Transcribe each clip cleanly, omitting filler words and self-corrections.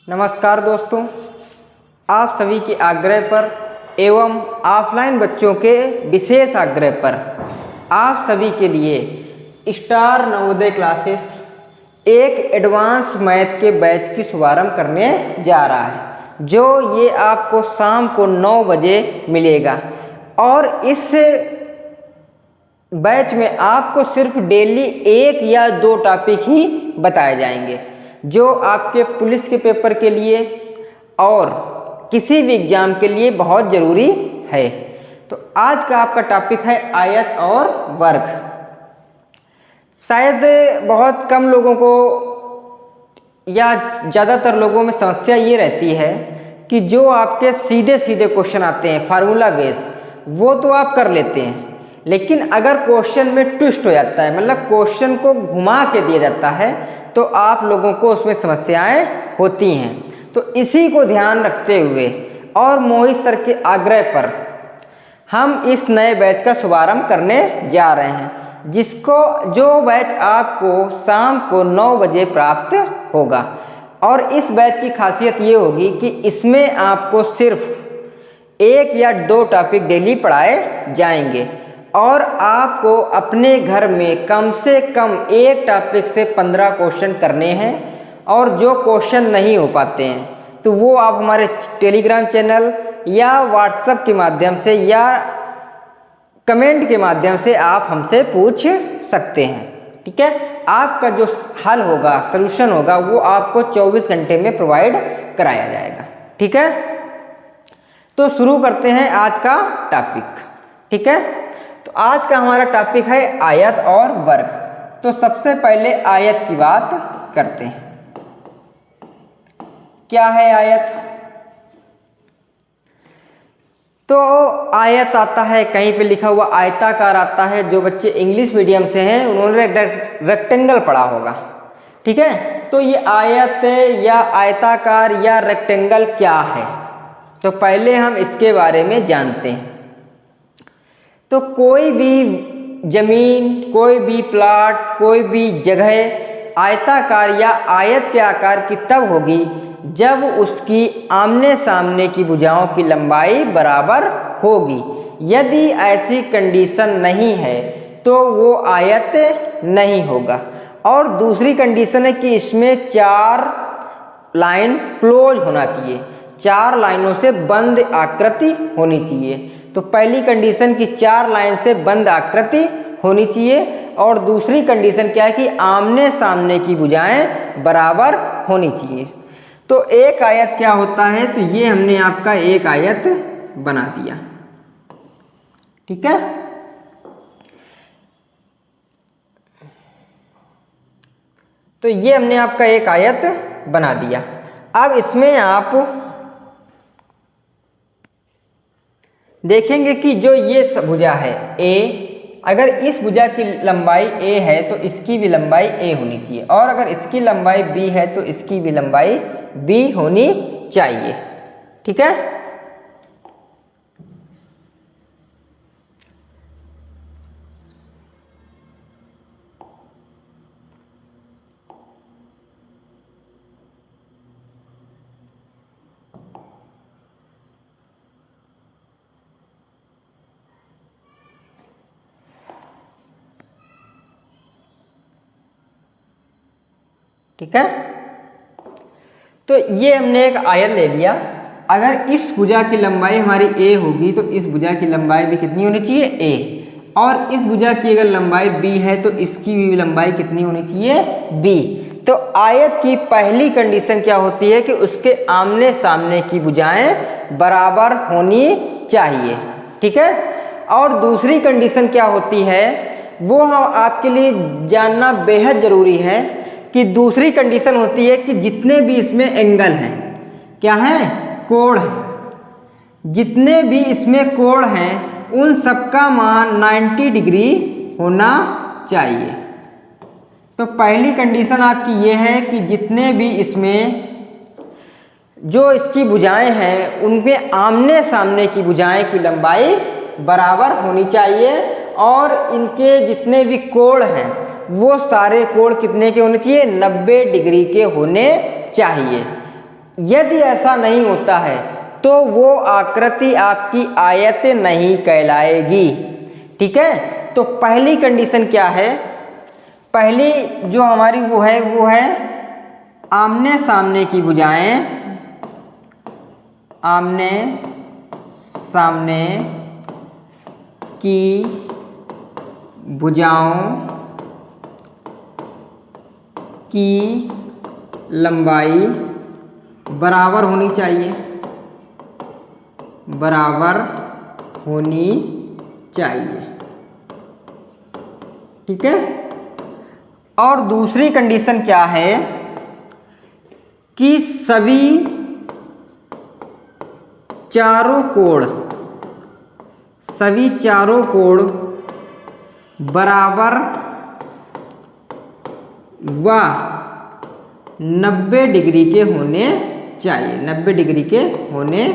नमस्कार दोस्तों, आप सभी के आग्रह पर एवं ऑफलाइन बच्चों के विशेष आग्रह पर आप सभी के लिए स्टार नवोदय क्लासेस एक एडवांस मैथ के बैच की शुभारंभ करने जा रहा है, जो ये आपको शाम को 9 बजे मिलेगा। और इस बैच में आपको सिर्फ डेली 1 या 2 टॉपिक ही बताए जाएंगे, जो आपके पुलिस के पेपर के लिए और किसी भी एग्जाम के लिए बहुत ज़रूरी है। तो आज का आपका टॉपिक है आयत और वर्ग। शायद बहुत कम लोगों को या ज़्यादातर लोगों में समस्या ये रहती है कि जो आपके सीधे सीधे क्वेश्चन आते हैं फार्मूला बेस, वो तो आप कर लेते हैं, लेकिन अगर क्वेश्चन में ट्विस्ट हो जाता है, मतलब क्वेश्चन को घुमा के दिया जाता है, तो आप लोगों को उसमें समस्याएं होती हैं। तो इसी को ध्यान रखते हुए और मोहित सर के आग्रह पर हम इस नए बैच का शुभारंभ करने जा रहे हैं, जो बैच आपको शाम को 9 बजे प्राप्त होगा। और इस बैच की खासियत ये होगी कि इसमें आपको सिर्फ 1 या 2 टॉपिक डेली पढ़ाए जाएंगे और आपको अपने घर में कम से कम एक टॉपिक से 15 क्वेश्चन करने हैं। और जो क्वेश्चन नहीं हो पाते हैं तो वो आप हमारे टेलीग्राम चैनल या व्हाट्सएप के माध्यम से या कमेंट के माध्यम से आप हमसे पूछ सकते हैं। ठीक है, आपका जो हल होगा, सलूशन होगा, वो आपको 24 घंटे में प्रोवाइड कराया जाएगा। ठीक है, तो शुरू करते हैं आज का टॉपिक। ठीक है, तो आज का हमारा टॉपिक है आयत और वर्ग। तो सबसे पहले आयत की बात करते हैं। क्या है आयत? तो आयत आता है, कहीं पे लिखा हुआ आयताकार आता है। जो बच्चे इंग्लिश मीडियम से हैं उन्होंने रेक्टेंगल पढ़ा होगा। ठीक है, तो ये आयत या आयताकार या रेक्टेंगल क्या है, तो पहले हम इसके बारे में जानते हैं। तो कोई भी जमीन, कोई भी प्लाट, कोई भी जगह आयताकार या आयत के आकार की तब होगी जब उसकी आमने सामने की भुजाओं की लंबाई बराबर होगी। यदि ऐसी कंडीशन नहीं है तो वो आयत नहीं होगा। और दूसरी कंडीशन है कि इसमें 4 लाइन क्लोज होना चाहिए, 4 लाइनों से बंद आकृति होनी चाहिए। तो पहली कंडीशन की 4 लाइन से बंद आकृति होनी चाहिए। और दूसरी कंडीशन क्या है कि आमने सामने की भुजाएं बराबर होनी चाहिए। तो एक आयत क्या होता है, तो ये हमने आपका एक आयत बना दिया। ठीक है, तो ये हमने आपका एक आयत बना दिया। अब इसमें आप देखेंगे कि जो ये भुजा है ए, अगर इस भुजा की लंबाई a है तो इसकी भी लंबाई a होनी चाहिए, और अगर इसकी लंबाई b है तो इसकी भी लंबाई b होनी चाहिए। ठीक है, ठीक है, तो ये हमने एक आयत ले लिया। अगर इस भुजा की लंबाई हमारी a होगी तो इस भुजा की लंबाई भी कितनी होनी चाहिए a, और इस भुजा की अगर लंबाई b है तो इसकी भी लंबाई कितनी होनी चाहिए b। तो आयत की पहली कंडीशन क्या होती है कि उसके आमने सामने की भुजाएं बराबर होनी चाहिए। ठीक है, और दूसरी कंडीशन क्या होती है वो आपके लिए जानना बेहद जरूरी है कि दूसरी कंडीशन होती है कि जितने भी इसमें एंगल हैं, क्या है, कोण है, जितने भी इसमें कोण हैं उन सबका मान 90 डिग्री होना चाहिए। तो पहली कंडीशन आपकी ये है कि जितने भी इसमें जो इसकी भुजाएं हैं उनमें आमने सामने की भुजाएं की लंबाई बराबर होनी चाहिए, और इनके जितने भी कोण हैं वो सारे कोण कितने के होने चाहिए, 90 डिग्री के होने चाहिए। यदि ऐसा नहीं होता है तो वो आकृति आपकी आयत नहीं कहलाएगी। ठीक है, तो पहली कंडीशन क्या है, पहली जो हमारी वो है आमने सामने की भुजाएं, आमने सामने की भुजाओं की लंबाई बराबर होनी चाहिए, बराबर होनी चाहिए। ठीक है, और दूसरी कंडीशन क्या है कि सभी चारों कोण बराबर व 90 डिग्री के होने चाहिए, 90 डिग्री के होने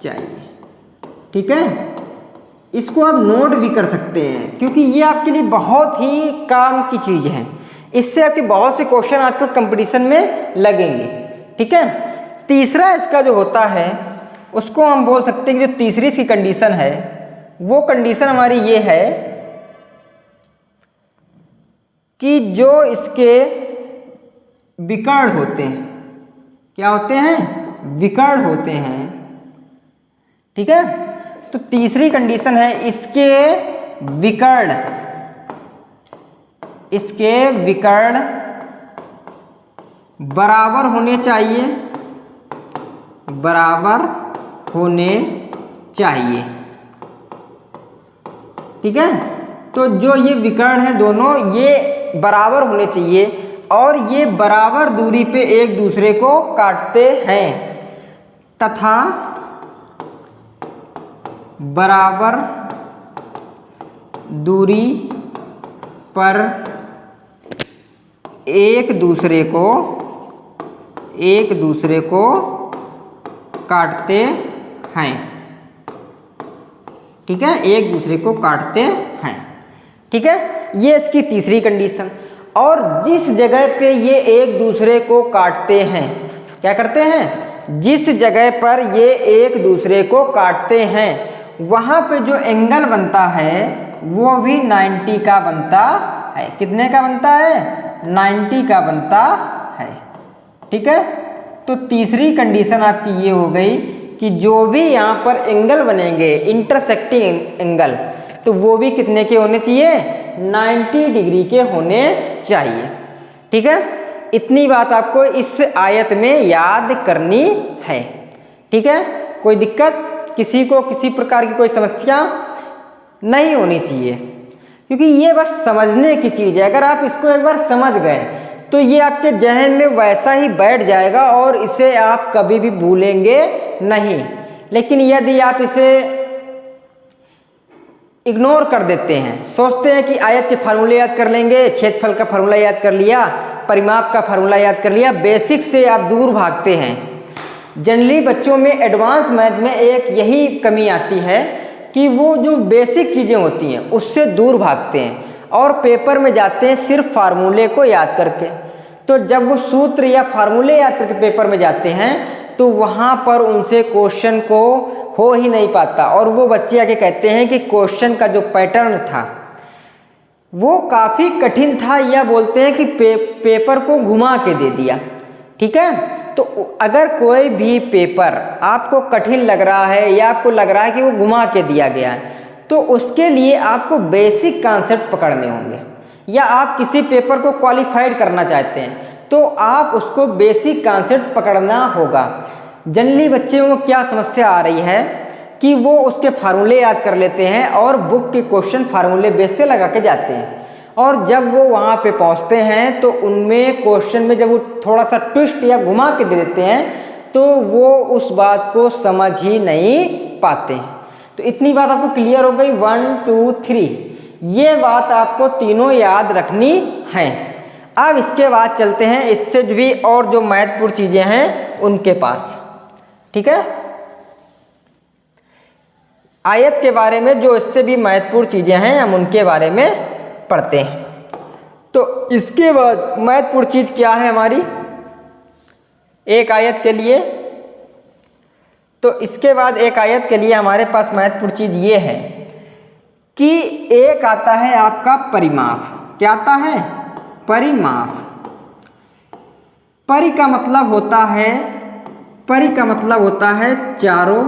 चाहिए। ठीक है, इसको आप नोट भी कर सकते हैं क्योंकि ये आपके लिए बहुत ही काम की चीज़ है, इससे आपके बहुत से क्वेश्चन आजकल कंपटीशन में लगेंगे। ठीक है, तीसरा इसका जो होता है उसको हम बोल सकते हैं कि जो तीसरी इसकी कंडीशन है वो कंडीशन हमारी ये है कि जो इसके विकर्ण होते हैं, क्या होते हैं, विकर्ण होते हैं। ठीक है, तो तीसरी कंडीशन है इसके विकर्ण बराबर होने चाहिए, बराबर होने चाहिए। ठीक है, तो जो ये विकर्ण है दोनों ये बराबर होने चाहिए और ये बराबर दूरी पे एक दूसरे को काटते हैं तथा बराबर दूरी पर एक दूसरे को काटते हैं। ठीक है, एक दूसरे को काटते हैं। ठीक है, ये इसकी तीसरी कंडीशन। और जिस जगह पे ये एक दूसरे को काटते हैं, क्या करते हैं, जिस जगह पर ये एक दूसरे को काटते हैं वहां पे जो एंगल बनता है वो भी 90 का बनता है। कितने का बनता है, 90 का बनता है। ठीक है, तो तीसरी कंडीशन आपकी ये हो गई कि जो भी यहाँ पर एंगल बनेंगे इंटरसेक्टिंग एंगल, तो वो भी कितने के होने चाहिए, 90 डिग्री के होने चाहिए। ठीक है, इतनी बात आपको इस आयत में याद करनी है। ठीक है, कोई दिक्कत, किसी को किसी प्रकार की कोई समस्या नहीं होनी चाहिए क्योंकि ये बस समझने की चीज़ है। अगर आप इसको एक बार समझ गए तो ये आपके जहन में वैसा ही बैठ जाएगा और इसे आप कभी भी भूलेंगे नहीं। लेकिन यदि आप इसे इग्नोर कर देते हैं, सोचते हैं कि आयत के फार्मूले याद कर लेंगे, क्षेत्रफल का फार्मूला याद कर लिया, परिमाप का फार्मूला याद कर लिया, बेसिक से आप दूर भागते हैं। जनरली बच्चों में एडवांस मैथ में एक यही कमी आती है कि वो जो बेसिक चीज़ें होती हैं उससे दूर भागते हैं और पेपर में जाते हैं सिर्फ फार्मूले को याद करके। तो जब वो सूत्र या फार्मूले याद करके पेपर में जाते हैं तो वहाँ पर उनसे क्वेश्चन को हो ही नहीं पाता और वो बच्चे आके कहते हैं कि क्वेश्चन का जो पैटर्न था वो काफ़ी कठिन था, या बोलते हैं कि पेपर को घुमा के दे दिया। ठीक है, तो अगर कोई भी पेपर आपको कठिन लग रहा है या आपको लग रहा है कि वो घुमा के दिया गया है, तो उसके लिए आपको बेसिक कॉन्सेप्ट पकड़ने होंगे। या आप किसी पेपर को क्वालिफाइड करना चाहते हैं तो आप उसको बेसिक कॉन्सेप्ट पकड़ना होगा। जनरली बच्चों को क्या समस्या आ रही है कि वो उसके फार्मूले याद कर लेते हैं और बुक के क्वेश्चन फार्मूले बेस से लगा के जाते हैं, और जब वो वहाँ पे पहुँचते हैं तो उनमें क्वेश्चन में जब वो थोड़ा सा ट्विस्ट या घुमा के दे देते हैं तो वो उस बात को समझ ही नहीं पाते हैं। तो इतनी बात आपको क्लियर हो गई, 1 2 3, ये बात आपको तीनों याद रखनी है। अब इसके बाद चलते हैं इससे भी और जो महत्वपूर्ण चीज़ें हैं उनके पास। ठीक है, आयत के बारे में जो इससे भी महत्वपूर्ण चीज़ें हैं हम उनके बारे में पढ़ते हैं। तो इसके बाद महत्वपूर्ण चीज़ क्या है हमारी एक आयत के लिए, तो इसके बाद एक आयत के लिए हमारे पास महत्वपूर्ण चीज ये है कि एक आता है आपका परिमाप। क्या आता है? परिमाप। परि का मतलब होता है चारों,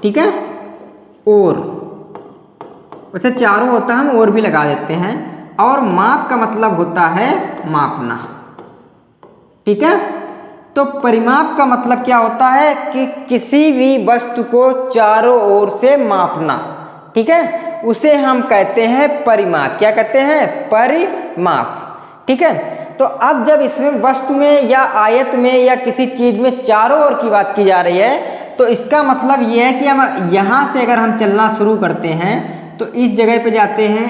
ठीक है, और वैसे चारों होता है, हम और भी लगा देते हैं। और माप का मतलब होता है मापना, ठीक है। तो परिमाप का मतलब क्या होता है कि किसी भी वस्तु को चारों ओर से मापना, ठीक है, उसे हम कहते हैं परिमाप। क्या कहते हैं? परिमाप, ठीक है। तो अब जब इसमें वस्तु में या आयत में या किसी चीज में चारों ओर की बात की जा रही है, तो इसका मतलब ये है कि हम यहां से अगर हम चलना शुरू करते हैं तो इस जगह पे जाते हैं,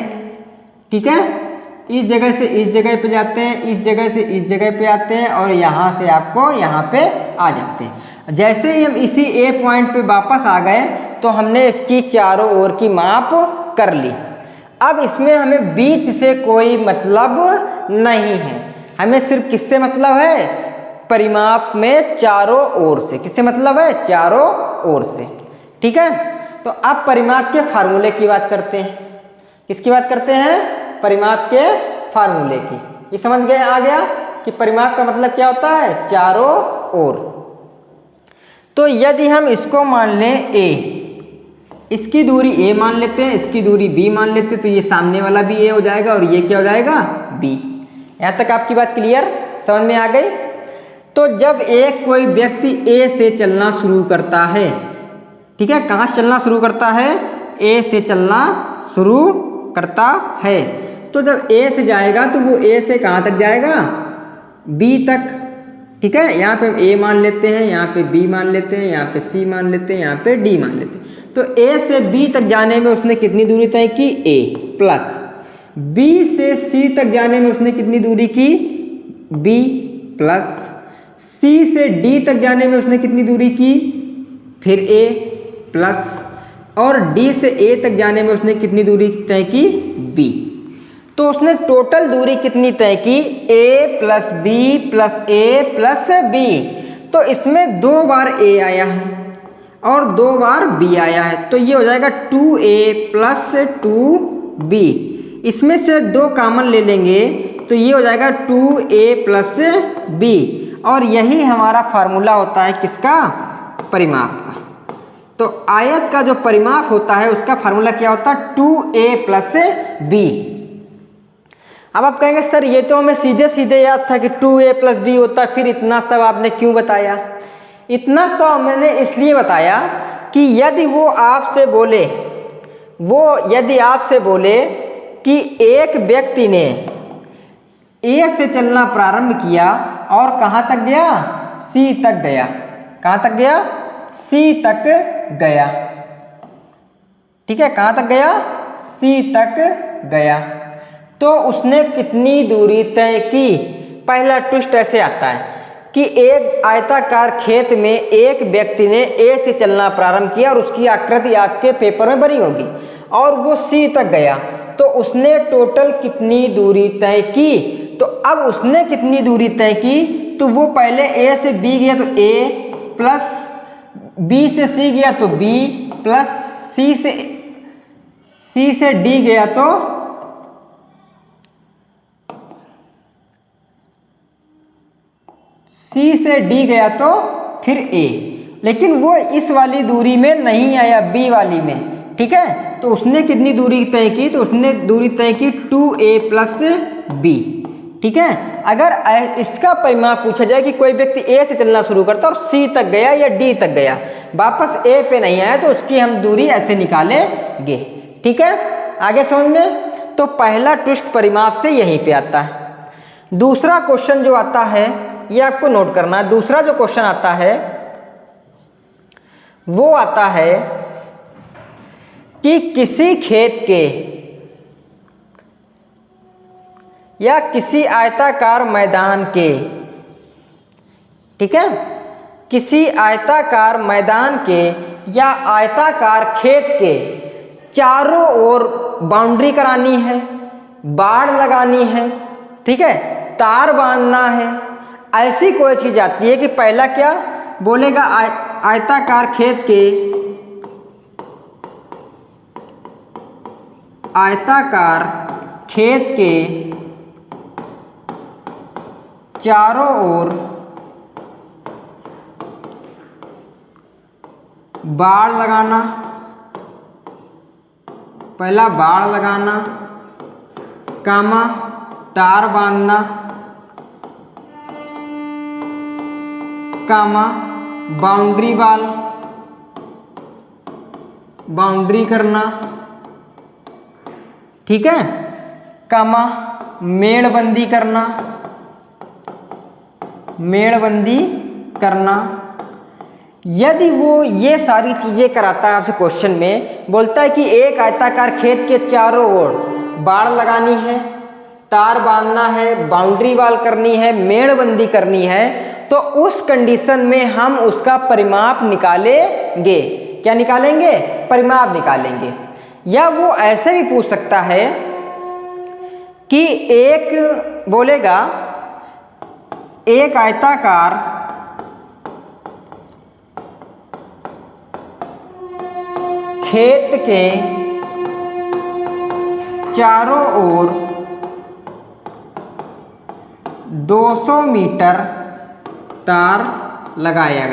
ठीक है, इस जगह से इस जगह पे जाते हैं, इस जगह से इस जगह पे आते हैं और यहाँ से आपको यहाँ पे आ जाते हैं। जैसे ही हम इसी ए पॉइंट पे वापस आ गए तो हमने इसकी चारों ओर की माप कर ली। अब इसमें हमें बीच से कोई मतलब नहीं है, हमें सिर्फ किससे मतलब है? परिमाप में चारों ओर से। किससे मतलब है? चारों ओर से, ठीक है। तो अब परिमाप के फार्मूले की बात करते हैं। किसकी बात करते हैं? परिमाप के फार्मूले की। ये समझ गए आ गया कि परिमाप का मतलब क्या होता है? चारों ओर। तो यदि हम इसको मान लें a, इसकी दूरी a मान लेते हैं, इसकी दूरी b मान लेते हैं, तो ये सामने वाला भी a हो जाएगा और ये क्या हो जाएगा? b। यहां तक आपकी बात क्लियर, समझ में आ गई? तो जब एक कोई व्यक्ति a से चलना शुरू करता है, ठीक है, कहाँ से चलना शुरू करता है? a से चलना शुरू करता है। तो जब a से जाएगा तो वो a से कहाँ तक जाएगा? b तक, ठीक है। यहाँ पे a मान लेते हैं, यहाँ पे b मान लेते हैं, यहाँ पे c मान लेते हैं, यहाँ पे d मान लेते हैं। तो a से b तक जाने में उसने कितनी दूरी तय की? a प्लस b से c तक जाने में उसने कितनी दूरी की? b प्लस c से d तक जाने में उसने कितनी दूरी की? फिर a प्लस, और d से a तक जाने में उसने कितनी दूरी तय की? b। तो उसने टोटल दूरी कितनी तय की? a plus b plus a plus b। तो इसमें 2 बार a आया है और 2 बार b आया है, तो ये हो जाएगा 2a प्लस 2b। इसमें से 2 कॉमन ले लेंगे तो ये हो जाएगा 2a प्लस b। और यही हमारा फार्मूला होता है किसका? परिमाप का। तो आयत का जो परिमाप होता है उसका फार्मूला क्या होता है? 2a plus b। अब आप कहेंगे सर ये तो हमें सीधे सीधे याद था कि 2a प्लस b होता है, फिर इतना सब आपने क्यों बताया? इतना सब मैंने इसलिए बताया कि यदि आपसे बोले कि एक व्यक्ति ने a से चलना प्रारंभ किया और कहाँ तक गया? c तक गया। कहाँ तक गया? c तक गया, ठीक है, कहाँ तक गया? c तक गया। तो उसने कितनी दूरी तय की? पहला ट्विस्ट ऐसे आता है कि एक आयताकार खेत में एक व्यक्ति ने a से चलना प्रारंभ किया और उसकी आकृति आपके पेपर में बनी होगी और वो c तक गया, तो उसने टोटल कितनी दूरी तय की? तो अब उसने कितनी दूरी तय की? तो वो पहले a से b गया तो a प्लस b से c गया तो b प्लस c से d गया तो c से d गया तो फिर a। लेकिन वो इस वाली दूरी में नहीं आया, b वाली में, ठीक है। तो उसने कितनी दूरी तय की? तो उसने दूरी तय की 2a प्लस b, ठीक है। अगर इसका परिमाप पूछा जाए कि कोई व्यक्ति a से चलना शुरू करता और c तक गया या d तक गया, वापस a पे नहीं आया, तो उसकी हम दूरी ऐसे निकालेंगे, ठीक है। आगे समझ में? तो पहला ट्विस्ट परिमाप से यहीं पे आता है। दूसरा क्वेश्चन जो आता है ये आपको नोट करना है। दूसरा जो क्वेश्चन आता है वो आता है कि किसी खेत के या किसी आयताकार मैदान के, ठीक है, किसी आयताकार मैदान के या आयताकार खेत के चारों ओर बाउंड्री करानी है, बाड़ लगानी है, ठीक है, तार बांधना है। ऐसी कोई चीज आती है कि पहला क्या? बोलेगा आयताकार खेत के चारों ओर बाड़ लगाना, पहला बाड़ लगाना, कामा तार बांधना, कामा बाउंड्री करना, ठीक है, कामा मेड़बंदी करना। यदि वो ये सारी चीज़ें कराता है आपसे क्वेश्चन में, बोलता है कि एक आयताकार खेत के चारों ओर बाड़ लगानी है, तार बांधना है, बाउंड्री वाल करनी है, मेड़बंदी करनी है, तो उस कंडीशन में हम उसका परिमाप निकालेंगे। क्या निकालेंगे? परिमाप निकालेंगे। या वो ऐसे भी पूछ सकता है कि एक बोलेगा एक आयताकार खेत के चारों ओर 200 मीटर तार लगाया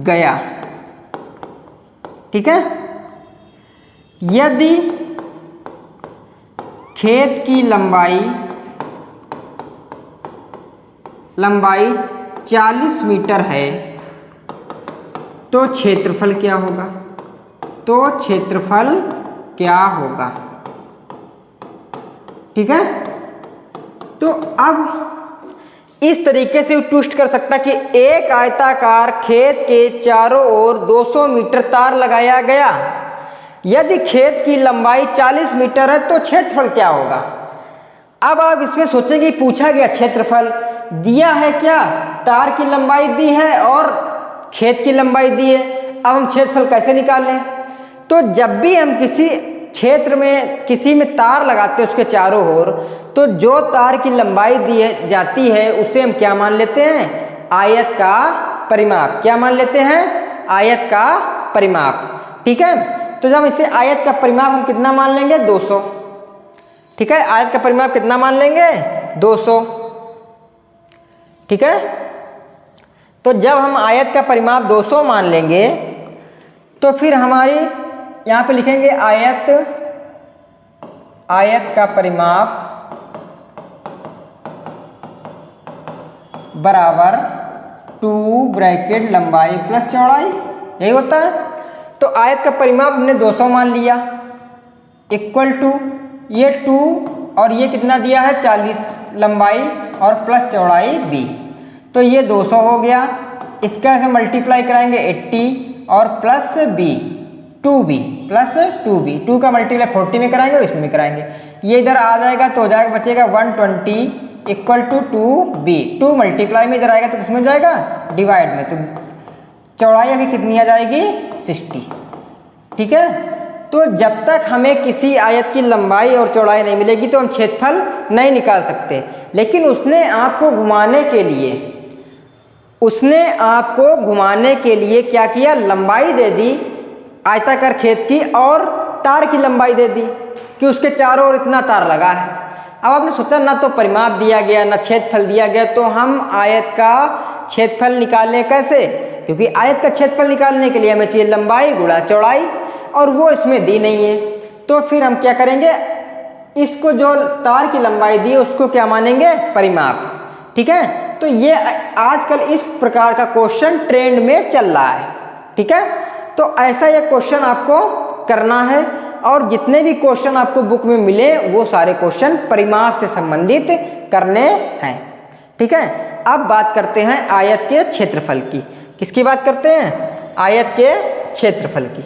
गया, ठीक है। यदि खेत की लंबाई 40 मीटर है तो क्षेत्रफल क्या होगा? ठीक है। तो अब इस तरीके से ट्विस्ट कर सकता कि एक आयताकार खेत के चारों ओर 200 मीटर तार लगाया गया, यदि खेत की लंबाई 40 मीटर है तो क्षेत्रफल क्या होगा? अब आप इसमें सोचेंगे पूछा गया क्षेत्रफल दिया है, क्या तार की लंबाई दी है और खेत की लंबाई दी है, अब हम क्षेत्रफल कैसे निकाल लें? तो जब भी हम किसी क्षेत्र में किसी में तार लगाते हैं उसके चारों ओर, तो जो तार की लंबाई दी जाती है उसे हम क्या मान लेते हैं? आयत का परिमाप। क्या मान लेते हैं? आयत का परिमाप। ठीक है। तो जब इसे आयत का परिमाप हम कितना मान लेंगे? 200। ठीक है, आयत का परिमाप कितना मान लेंगे? 200। ठीक है। तो जब हम आयत का परिमाप 200 मान लेंगे तो फिर हमारी यहाँ पे लिखेंगे आयत का परिमाप बराबर 2 ब्रैकेट लंबाई प्लस चौड़ाई, यही होता है। तो आयत का परिमाप हमने 200 मान लिया, इक्वल टू ये 2 और ये कितना दिया है? 40 लंबाई और प्लस चौड़ाई b, तो ये 200 हो गया। इसका से मल्टीप्लाई कराएंगे 80 और plus b 2b plus 2b, 2 का मल्टीप्लाई 40 में कराएंगे और इसमें भी कराएंगे। ये इधर आ जाएगा तो हो जाएगा, बचेगा 120 इक्वल टू 2b। 2 मल्टीप्लाई में इधर आएगा तो किसमें जाएगा? डिवाइड में। तो चौड़ाई अभी कितनी आ जाएगी? 60। ठीक है। तो जब तक हमें किसी आयत की लंबाई और चौड़ाई नहीं मिलेगी तो हम क्षेत्रफल नहीं निकाल सकते। लेकिन उसने आपको घुमाने के लिए क्या किया? लंबाई दे दी आयताकार खेत की और तार की लंबाई दे दी कि उसके चारों ओर इतना तार लगा है। अब आपने सोचा ना तो परिमाप दिया गया ना क्षेत्रफल दिया गया, तो हम आयत का क्षेत्रफल निकालें कैसे? क्योंकि आयत का क्षेत्रफल निकालने के लिए हमें चाहिए लंबाई गुणा चौड़ाई, और वो इसमें दी नहीं है। तो फिर हम क्या करेंगे? इसको जो तार की लंबाई दी है उसको क्या मानेंगे? परिमाप। ठीक है। तो ये आजकल इस प्रकार का क्वेश्चन ट्रेंड में चल रहा है। ठीक है। तो ऐसा ये क्वेश्चन आपको करना है, और जितने भी क्वेश्चन आपको बुक में मिले वो सारे क्वेश्चन परिमाप से संबंधित करने हैं। ठीक है। अब बात करते हैं आयत के क्षेत्रफल की। किसकी बात करते हैं? आयत के क्षेत्रफल की।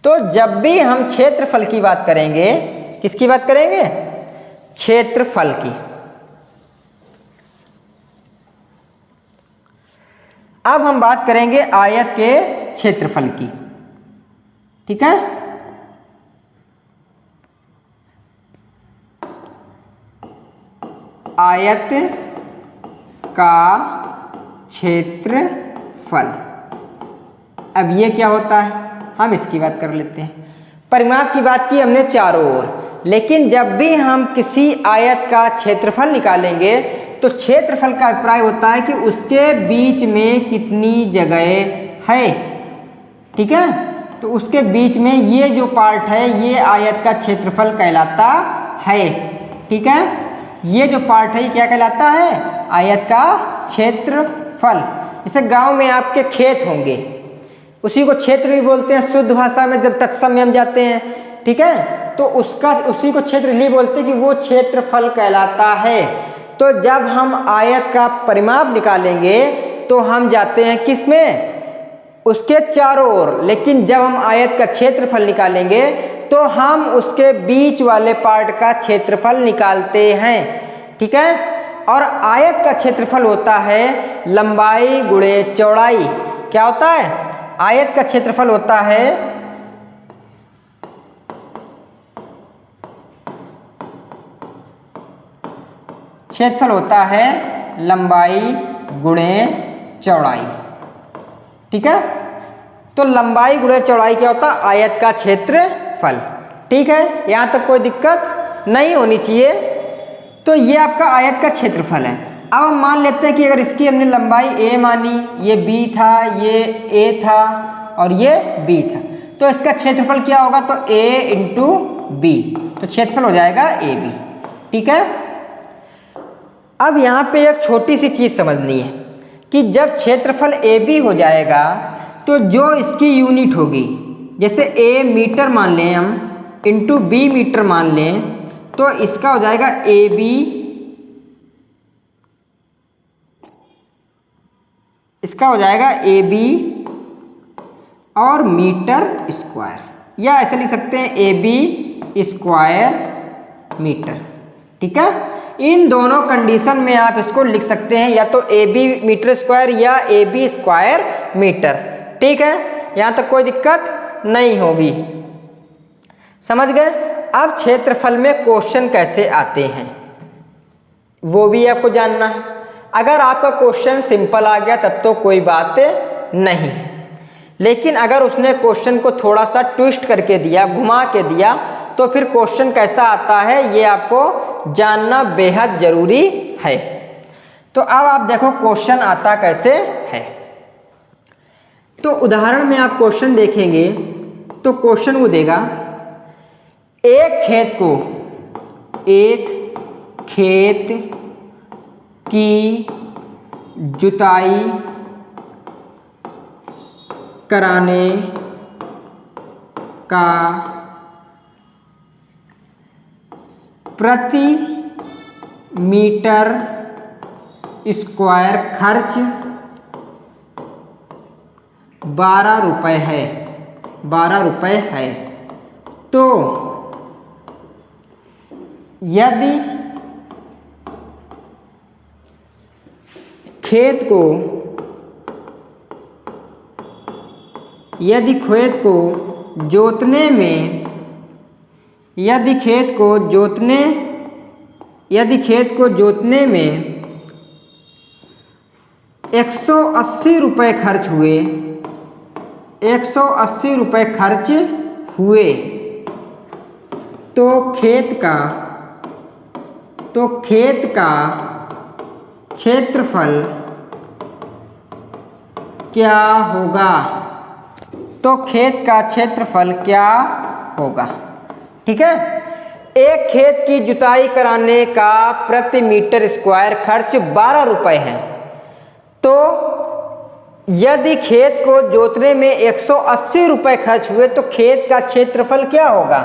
तो जब भी हम क्षेत्रफल की बात करेंगे, किसकी बात करेंगे? क्षेत्रफल की। अब हम बात करेंगे आयत के क्षेत्रफल की। ठीक है। आयत का क्षेत्रफल। अब ये क्या होता है, हम इसकी बात कर लेते हैं। परिमाप की बात की हमने चारों ओर, लेकिन जब भी हम किसी आयत का क्षेत्रफल निकालेंगे तो क्षेत्रफल का अभिप्राय होता है कि उसके बीच में कितनी जगह है। ठीक है, तो उसके बीच में ये जो पार्ट है ये आयत का क्षेत्रफल कहलाता है। ठीक है, ये जो पार्ट है ये क्या कहलाता है, आयत का क्षेत्रफल। जैसे गांव में आपके खेत होंगे, उसी को क्षेत्र भी बोलते हैं शुद्ध भाषा में जब तत्सम में हम जाते हैं। ठीक है, तो उसी को क्षेत्र इसलिए बोलते हैं कि वो क्षेत्रफल कहलाता है। तो जब हम आयत का परिमाप निकालेंगे तो हम जाते हैं किस में, उसके चारों ओर, लेकिन जब हम आयत का क्षेत्रफल निकालेंगे तो हम उसके बीच वाले पार्ट का क्षेत्रफल निकालते हैं। ठीक है, और आयत का क्षेत्रफल होता है लंबाई गुणे चौड़ाई। क्या होता है, आयत का क्षेत्रफल होता है लंबाई गुणे चौड़ाई। ठीक है, तो लंबाई गुणे चौड़ाई क्या होता है, आयत का क्षेत्रफल। ठीक है, यहाँ तक कोई दिक्कत नहीं होनी चाहिए। तो ये आपका आयत का क्षेत्रफल है। अब हम मान लेते हैं कि अगर इसकी हमने लंबाई a मानी, ये b था, ये a था और ये b था, तो इसका क्षेत्रफल क्या होगा, तो a इंटू b, तो क्षेत्रफल हो जाएगा ab। ठीक है, अब यहाँ पे एक छोटी सी चीज़ समझनी है कि जब क्षेत्रफल AB हो जाएगा तो जो इसकी यूनिट होगी, जैसे A मीटर मान लें हम, इंटू B मीटर मान लें, तो इसका हो जाएगा AB, इसका हो जाएगा AB और मीटर स्क्वायर, या ऐसे लिख सकते हैं AB स्क्वायर मीटर। ठीक है, इन दोनों कंडीशन में आप इसको लिख सकते हैं, या तो AB मीटर स्क्वायर या AB स्क्वायर मीटर। ठीक है, यहाँ तक कोई दिक्कत नहीं होगी, समझ गए। अब क्षेत्रफल में क्वेश्चन कैसे आते हैं वो भी आपको जानना है। अगर आपका क्वेश्चन सिंपल आ गया तब तो कोई बात नहीं, लेकिन अगर उसने क्वेश्चन को थोड़ा सा ट्विस्ट करके दिया, घुमा के दिया, तो फिर क्वेश्चन कैसा आता है ये आपको जानना बेहद जरूरी है। तो अब आप देखो क्वेश्चन आता कैसे है। तो उदाहरण में आप क्वेश्चन देखेंगे तो क्वेश्चन वो देगा, एक खेत की जुताई कराने का प्रति मीटर स्क्वायर खर्च 12 रुपये है, 12 रुपये है। तो यदि खेत को जोतने में यदि खेत में 180 रुपये खर्च हुए, 180 रुपये खर्च हुए, तो खेत का क्षेत्रफल क्या होगा, तो खेत का क्षेत्रफल क्या होगा। ठीक है, एक खेत की जुताई कराने का प्रति मीटर स्क्वायर खर्च 12 रुपये है। तो यदि खेत को जोतने में 180 रुपये खर्च हुए तो खेत का क्षेत्रफल क्या होगा।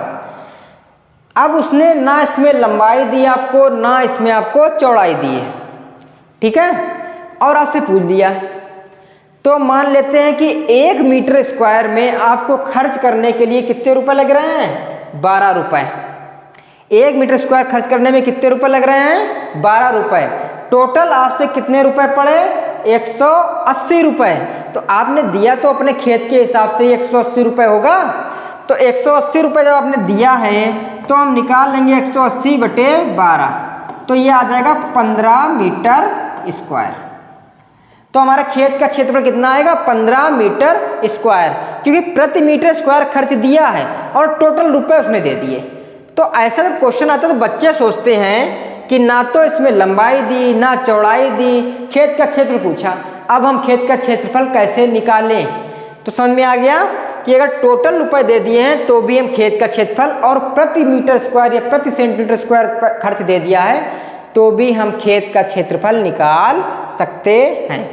अब उसने ना इसमें लंबाई दी आपको, ना इसमें आपको चौड़ाई दी है। ठीक है, और आपसे पूछ दिया, तो मान लेते हैं कि 1 मीटर स्क्वायर में आपको खर्च करने के लिए कितने रुपए लग रहे हैं, 12 रुपए। 1 मीटर स्क्वायर खर्च करने में कितने रुपए लग रहे हैं, 12 रुपए। टोटल आपसे कितने रुपए पड़े, 180 रुपए। तो आपने दिया तो अपने खेत के हिसाब से 180 रुपए होगा। तो 180 रुपए जब आपने दिया है तो हम निकाल लेंगे 180 बटे 12, तो ये आ जाएगा 15 मीटर स्क्वायर। तो हमारा खेत का क्षेत्रफल कितना आएगा? 15 मीटर स्क्वायर, क्योंकि प्रति मीटर स्क्वायर खर्च दिया है और टोटल रुपए उसने दे दिए। तो ऐसा जब क्वेश्चन आता है तो बच्चे सोचते हैं कि ना तो इसमें लंबाई दी ना चौड़ाई दी, खेत का क्षेत्र पूछा, अब हम खेत का क्षेत्रफल कैसे निकालें? तो समझ में आ गया कि अगर टोटल रुपए दे दिए हैं तो भी हम खेत का क्षेत्रफल, और प्रति मीटर स्क्वायर या प्रति सेंटीमीटर स्क्वायर खर्च दे दिया है तो भी हम खेत का क्षेत्रफल निकाल सकते हैं।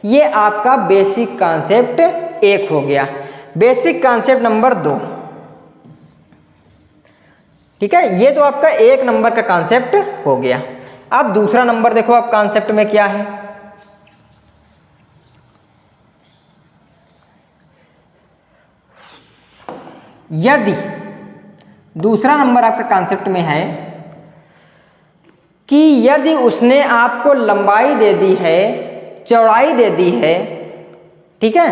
ये आपका बेसिक कॉन्सेप्ट 1 हो गया। बेसिक कॉन्सेप्ट नंबर 2, ठीक है, ये तो आपका 1 नंबर का कॉन्सेप्ट हो गया। अब दूसरा नंबर देखो, अब कॉन्सेप्ट में क्या है। यदि दूसरा नंबर आपका कॉन्सेप्ट में है कि यदि उसने आपको लंबाई दे दी है, चौड़ाई दे दी है, ठीक है,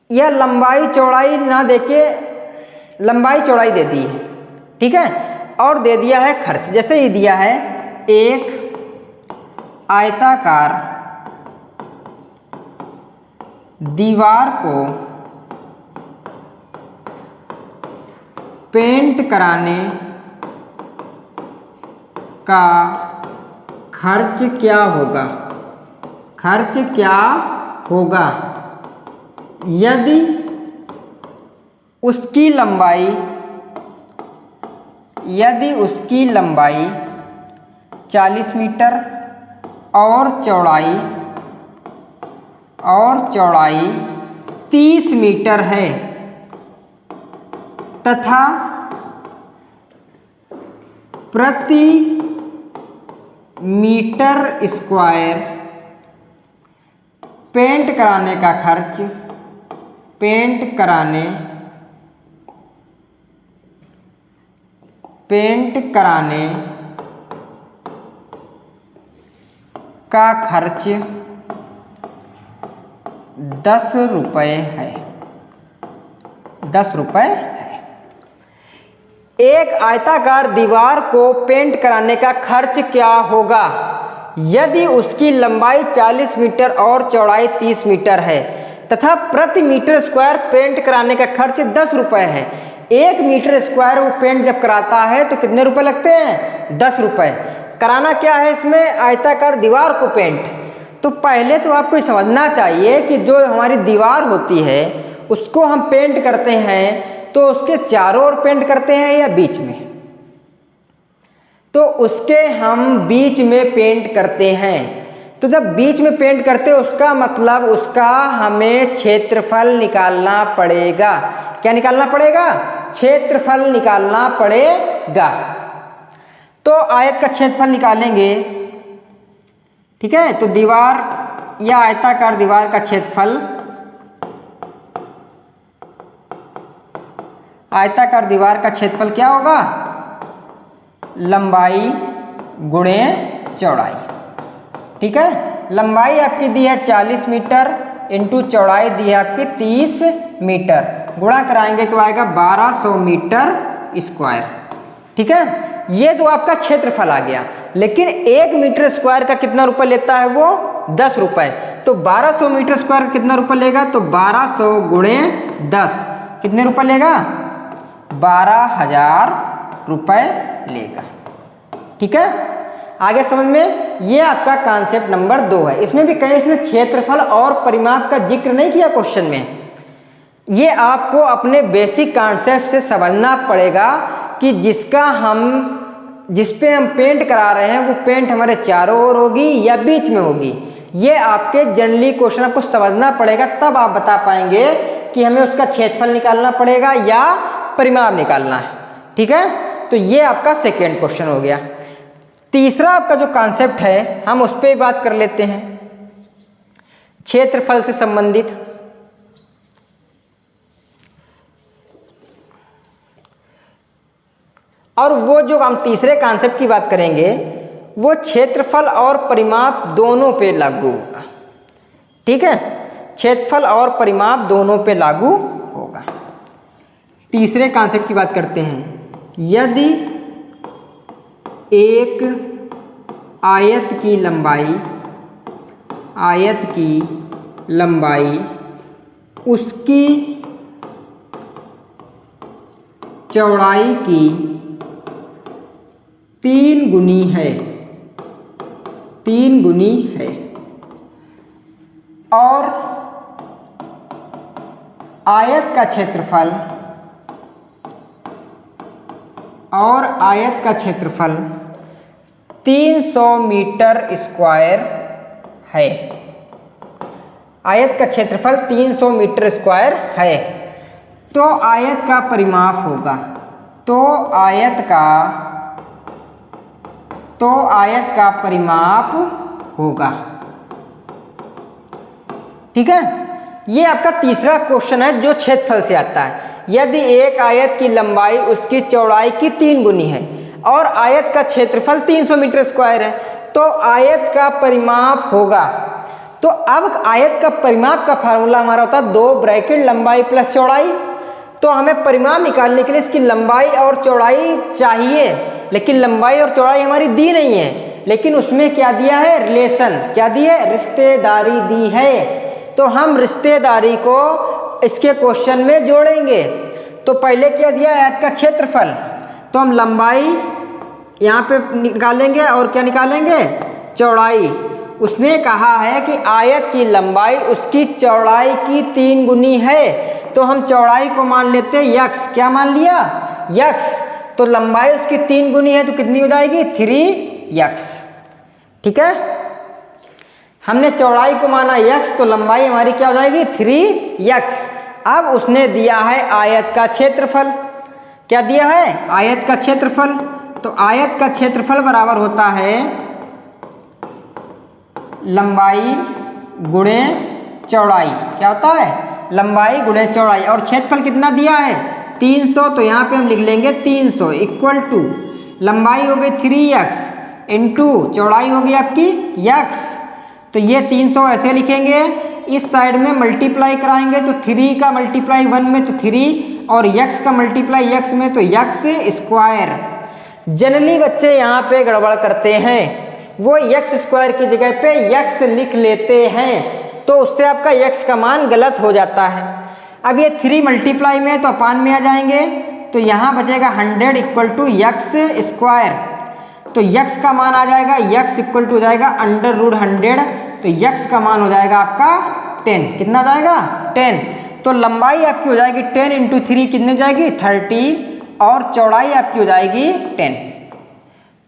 या लंबाई चौड़ाई ना देके लंबाई चौड़ाई दे दी है, ठीक है, और दे दिया है खर्च। जैसे ये दिया है एक आयताकार दीवार को पेंट कराने का खर्च क्या होगा? खर्च क्या होगा यदि उसकी लंबाई 40 मीटर और चौड़ाई 30 मीटर है तथा प्रति मीटर स्क्वायर पेंट कराने का खर्च पेंट कराने का खर्च 10 रुपये है। 10 रुपये है। एक आयताकार दीवार को पेंट कराने का खर्च क्या होगा यदि उसकी लंबाई 40 मीटर और चौड़ाई 30 मीटर है तथा प्रति मीटर स्क्वायर पेंट कराने का खर्च 10 रुपये है। 1 मीटर स्क्वायर वो पेंट जब कराता है तो कितने रुपए लगते हैं? 10 रुपये। कराना क्या है इसमें? आयताकार दीवार को पेंट। तो पहले तो आपको समझना चाहिए कि जो हमारी दीवार होती है उसको हम पेंट करते हैं तो उसके चारों ओर पेंट करते हैं या बीच में? तो उसके हम बीच में पेंट करते हैं। तो जब बीच में पेंट करते हैं उसका मतलब उसका हमें क्षेत्रफल निकालना पड़ेगा। क्या निकालना पड़ेगा? क्षेत्रफल निकालना पड़ेगा। तो आयत का क्षेत्रफल निकालेंगे, ठीक है। तो दीवार या आयताकार दीवार का क्षेत्रफल, आयताकार दीवार का क्षेत्रफल क्या होगा? लंबाई गुणे चौड़ाई, ठीक है। लंबाई आपकी दी है 40 मीटर इंटू चौड़ाई दी है आपकी 30 मीटर, गुणा कराएंगे तो आएगा 1200 मीटर स्क्वायर, ठीक है। ये तो आपका क्षेत्रफल आ गया। लेकिन 1 मीटर स्क्वायर का कितना रुपए लेता है वो? 10 रुपए। तो 1200 मीटर स्क्वायर का कितना रुपए लेगा? तो 1200 गुणे 10 कितने रुपए लेगा? 12,000 रुपए लेगा, ठीक है। आगे समझ में? ये आपका कॉन्सेप्ट नंबर 2 है। इसमें भी कहीं इसने क्षेत्रफल और परिमाप का जिक्र नहीं किया क्वेश्चन में। ये आपको अपने बेसिक कॉन्सेप्ट से समझना पड़ेगा कि जिस पे हम पेंट करा रहे हैं वो पेंट हमारे चारों ओर होगी या बीच में होगी। ये आपके जनरली क्वेश्चन आपको समझना पड़ेगा, तब आप बता पाएंगे कि हमें उसका क्षेत्रफल निकालना पड़ेगा या परिमाप निकालना है, ठीक है। तो ये आपका सेकेंड क्वेश्चन हो गया। तीसरा आपका जो कॉन्सेप्ट है हम उस पर बात कर लेते हैं, क्षेत्रफल से संबंधित। और वो जो हम तीसरे कॉन्सेप्ट की बात करेंगे वो क्षेत्रफल और परिमाप दोनों पे लागू होगा, ठीक है। क्षेत्रफल और परिमाप दोनों पे लागू होगा। तीसरे कॉन्सेप्ट की बात करते हैं। यदि एक आयत की लंबाई उसकी चौड़ाई की 3 गुनी है, और आयत का क्षेत्रफल 300 मीटर स्क्वायर है। आयत का क्षेत्रफल 300 मीटर स्क्वायर है। तो आयत का परिमाप होगा, तो आयत का परिमाप होगा। ठीक है, ये आपका तीसरा क्वेश्चन है जो क्षेत्रफल से आता है। यदि एक आयत की लंबाई उसकी चौड़ाई की 3 गुनी है और आयत का क्षेत्रफल 300 मीटर स्क्वायर है, तो आयत का परिमाप होगा। तो अब आयत का परिमाप का फार्मूला हमारा होता है 2 ब्रैकेट लंबाई प्लस चौड़ाई। तो हमें परिमाप निकालने के लिए इसकी लंबाई और चौड़ाई चाहिए, लेकिन लंबाई और चौड़ाई हमारी दी नहीं है, लेकिन उसमें क्या दिया है, रिलेशन, क्या दी है, रिश्तेदारी दी है। तो हम रिश्तेदारी को इसके क्वेश्चन में जोड़ेंगे। तो पहले क्या दिया, आयत का क्षेत्रफल, तो हम लंबाई यहाँ पे निकालेंगे और क्या निकालेंगे, चौड़ाई। उसने कहा है कि आयत की लंबाई उसकी चौड़ाई की 3 गुनी है, तो हम चौड़ाई को मान लेते हैं यक्स। क्या मान लिया, यक्स। तो लंबाई उसकी 3 गुनी है तो कितनी हो जाएगी, 3x। ठीक है, हमने चौड़ाई को माना x, तो लंबाई हमारी क्या हो जाएगी, 3x। अब उसने दिया है आयत का क्षेत्रफल। क्या दिया है, आयत का क्षेत्रफल। तो आयत का क्षेत्रफल बराबर होता है लंबाई गुणे चौड़ाई। क्या होता है, लंबाई गुणे चौड़ाई। और क्षेत्रफल कितना दिया है, 300। तो यहाँ पे हम लिख लेंगे 300 इक्वल टू लंबाई हो गई 3x इंटू चौड़ाई होगी आपकी x। तो ये 300 ऐसे लिखेंगे, इस साइड में मल्टीप्लाई कराएंगे तो 3 का मल्टीप्लाई 1 में तो 3, और x का मल्टीप्लाई x में तो x स्क्वायर। जनरली बच्चे यहाँ पे गड़बड़ करते हैं, वो x स्क्वायर की जगह पे x लिख लेते हैं, तो उससे आपका x का मान गलत हो जाता है। अब ये 3 मल्टीप्लाई में तो अपान में आ जाएंगे, तो यहाँ बचेगा 100 इक्वल टू x स्क्वायर। तो x का मान आ जाएगा, x इक्वल टू हो जाएगा √100, तो x का मान हो जाएगा आपका 10। कितना आ जाएगा, 10। तो लंबाई आपकी हो जाएगी 10 इंटू 3 कितनी हो जाएगी, 30, और चौड़ाई आपकी हो जाएगी 10।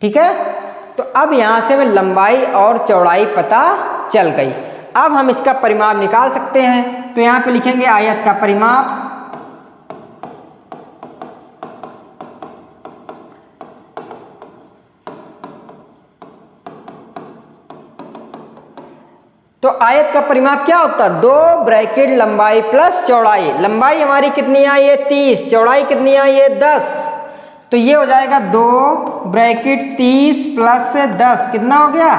ठीक है, तो अब यहाँ से हमें लंबाई और चौड़ाई पता चल गई। अब हम इसका परिमाप निकाल सकते हैं। तो यहाँ पे लिखेंगे आयत का परिमाप, तो आयत का परिमाप क्या होता है, 2 ब्रैकेट लंबाई प्लस चौड़ाई। लंबाई हमारी कितनी आई है, 30, चौड़ाई कितनी आई है, 10। तो ये हो जाएगा 2 ब्रैकेट 30 प्लस 10, कितना हो गया,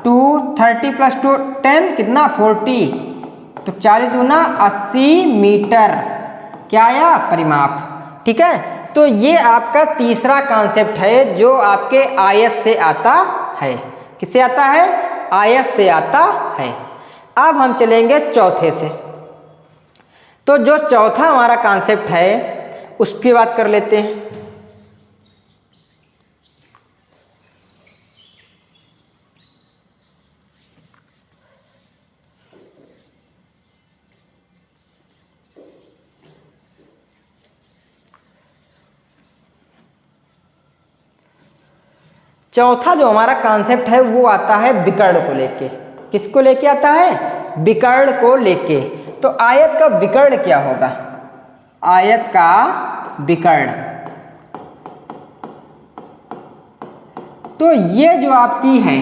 230 प्लस 2 10, कितना 40। तो 40 दूना 80 मीटर, क्या आया, परिमाप। ठीक है, तो ये आपका तीसरा कॉन्सेप्ट है जो आपके आयत से आता है। किससे आता है, आयत से आता है। अब हम चलेंगे चौथे से। तो जो चौथा हमारा कॉन्सेप्ट है उसकी बात कर लेते हैं। चौथा जो हमारा कॉन्सेप्ट है वो आता है विकर्ण को लेके। किसको लेके आता है, विकर्ण को लेके। तो आयत का विकर्ण क्या होगा, आयत का विकर्ण, तो ये जो आपकी है,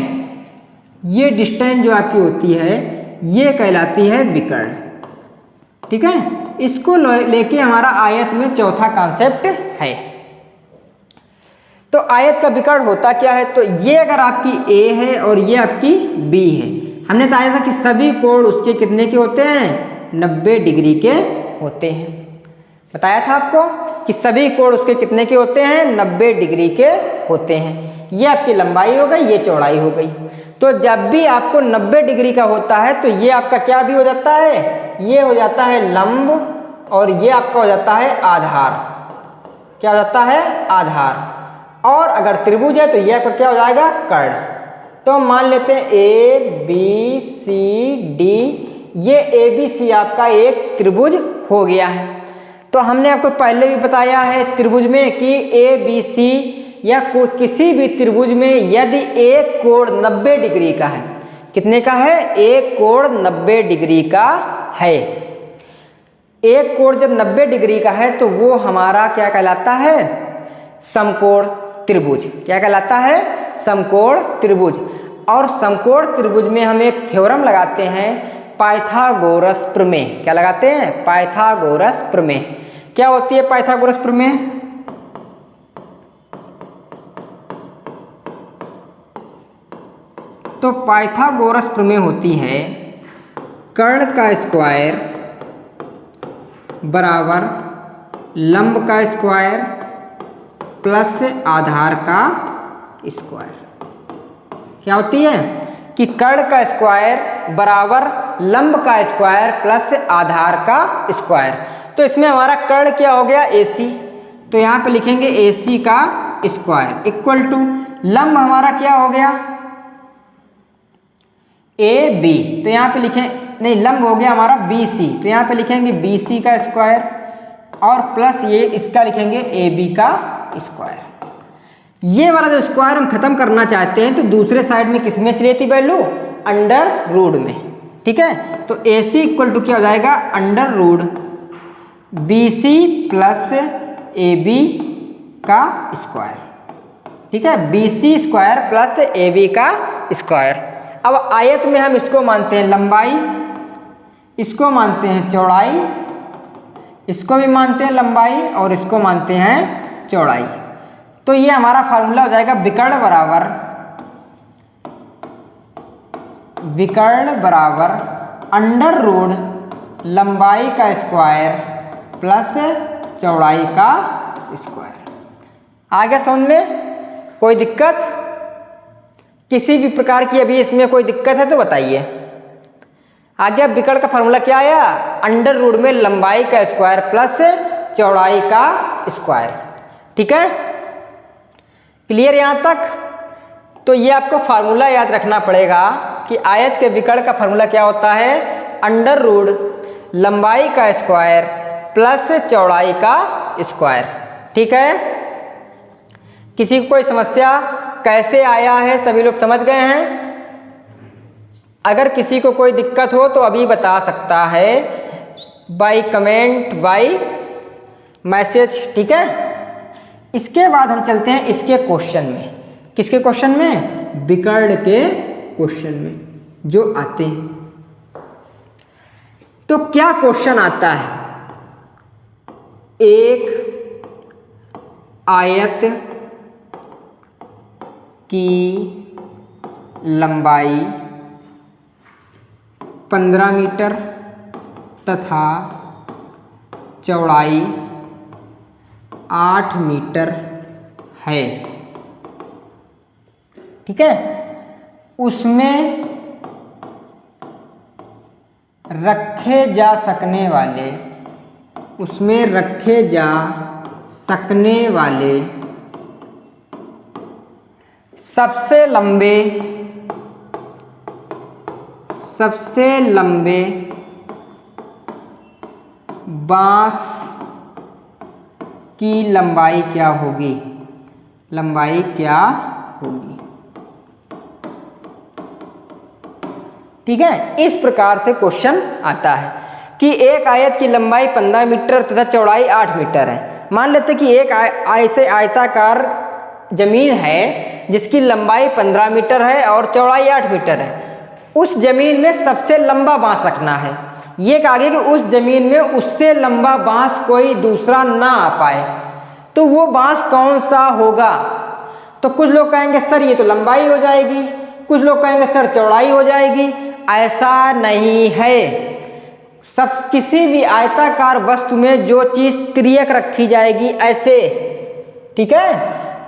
ये डिस्टेंस जो आपकी होती है ये कहलाती है विकर्ण। ठीक है, इसको लेके हमारा आयत में चौथा कॉन्सेप्ट है। तो आयत का विकर्ण होता क्या है, तो ये अगर आपकी A है और ये आपकी B है, हमने बताया था कि सभी कोण उसके कितने के होते हैं, 90 डिग्री के होते हैं, बताया था आपको। कि सभी कोण उसके कितने के होते हैं, 90 डिग्री के होते हैं। ये आपकी लंबाई हो गई, ये चौड़ाई हो गई। तो जब भी आपको 90 डिग्री का होता है तो ये आपका क्या भी हो जाता है, ये हो जाता है लंब और ये आपका हो जाता है आधार। क्या हो जाता है, आधार। और अगर त्रिभुज है तो ये आपका क्या हो जाएगा, कर्ण। तो मान लेते हैं ए बी सी डी, ये ए बी सी आपका एक त्रिभुज हो गया है। तो हमने आपको पहले भी बताया है त्रिभुज में कि ए बी सी या किसी भी त्रिभुज में यदि एक कोण 90 डिग्री का है, कितने का है, एक कोण 90 डिग्री का है। एक कोण जब 90 डिग्री का है तो वो हमारा क्या कहलाता है, समकोण त्रिभुज। क्या कहलाता है, समकोण त्रिभुज। और समकोण त्रिभुज में हम एक थ्योरम लगाते हैं, पाइथागोरस प्रमेय। क्या लगाते हैं, पाइथागोरस प्रमेय। क्या होती है पाइथागोरस प्रमेय, तो पाइथागोरस प्रमेय होती है कर्ण का स्क्वायर बराबर लंब का स्क्वायर प्लस आधार का स्क्वायर। क्या होती है कि कर्ण का स्क्वायर बराबर लंब का स्क्वायर प्लस आधार का स्क्वायर। तो इसमें हमारा कर्ण क्या हो गया, AC, तो यहाँ पे लिखेंगे AC का स्क्वायर इक्वल टू लंब हमारा क्या हो गया, AB, तो यहाँ पे लिखें, नहीं लंब हो गया हमारा BC, तो यहाँ पे लिखेंगे BC का स्क्वायर और प्लस ये इसका लिखेंगे AB का स्क्वायर। ये वाला जो स्क्वायर हम खत्म करना चाहते हैं तो दूसरे साइड में किस में चली थी वैल्यू, अंडर रूट में। ठीक है, तो AC इक्वल टू क्या हो जाएगा, under root BC plus AB का स्क्वायर। ठीक है, BC स्क्वायर प्लस AB का स्क्वायर। अब आयत में हम इसको मानते हैं लंबाई, इसको मानते हैं चौड़ाई, इसको भी मानते हैं लंबाई और इसको मानते हैं चौड़ाई। तो ये हमारा फार्मूला हो जाएगा विकर्ण बराबर अंडर रूट लंबाई का स्क्वायर प्लस चौड़ाई का स्क्वायर। आगे समझ में कोई दिक्कत, किसी भी प्रकार की अभी इसमें कोई दिक्कत है तो बताइए। आगे अब विकर्ण का फार्मूला क्या आया, अंडर रूट में लंबाई का स्क्वायर प्लस चौड़ाई का स्क्वायर। ठीक है, क्लियर यहां तक। तो ये आपको फार्मूला याद रखना पड़ेगा कि आयत के विकर्ण का फार्मूला क्या होता है, अंडर रूट लंबाई का स्क्वायर प्लस चौड़ाई का स्क्वायर। ठीक है, किसी को कोई समस्या कैसे आया है सभी लोग समझ गए हैं। अगर किसी को कोई दिक्कत हो तो अभी बता सकता है बाय कमेंट, बाय मैसेज। ठीक है, इसके बाद हम चलते हैं इसके क्वेश्चन में। किसके क्वेश्चन में, विकर्ण के क्वेश्चन में जो आते हैं। तो क्या क्वेश्चन आता है, एक आयत की लंबाई 15 मीटर तथा चौड़ाई 8 मीटर है। ठीक है, उसमें रखे जा सकने वाले सबसे लंबे बांस की लंबाई क्या होगी, ठीक है। इस प्रकार से क्वेश्चन आता है कि एक आयत की लंबाई 15 मीटर तथा चौड़ाई 8 मीटर है। मान लेते कि एक ऐसे आयताकार जमीन है जिसकी लंबाई 15 मीटर है और चौड़ाई 8 मीटर है। उस जमीन में सबसे लंबा बांस रखना है। ये कहा गया कि उस जमीन में उससे लंबा बांस कोई दूसरा ना आ पाए, तो वो बांस कौन सा होगा। तो कुछ लोग कहेंगे सर ये तो लंबाई हो जाएगी, कुछ लोग कहेंगे सर चौड़ाई हो जाएगी। ऐसा नहीं है, सब किसी भी आयताकार वस्तु में जो चीज तिर्यक रखी जाएगी ऐसे, ठीक है,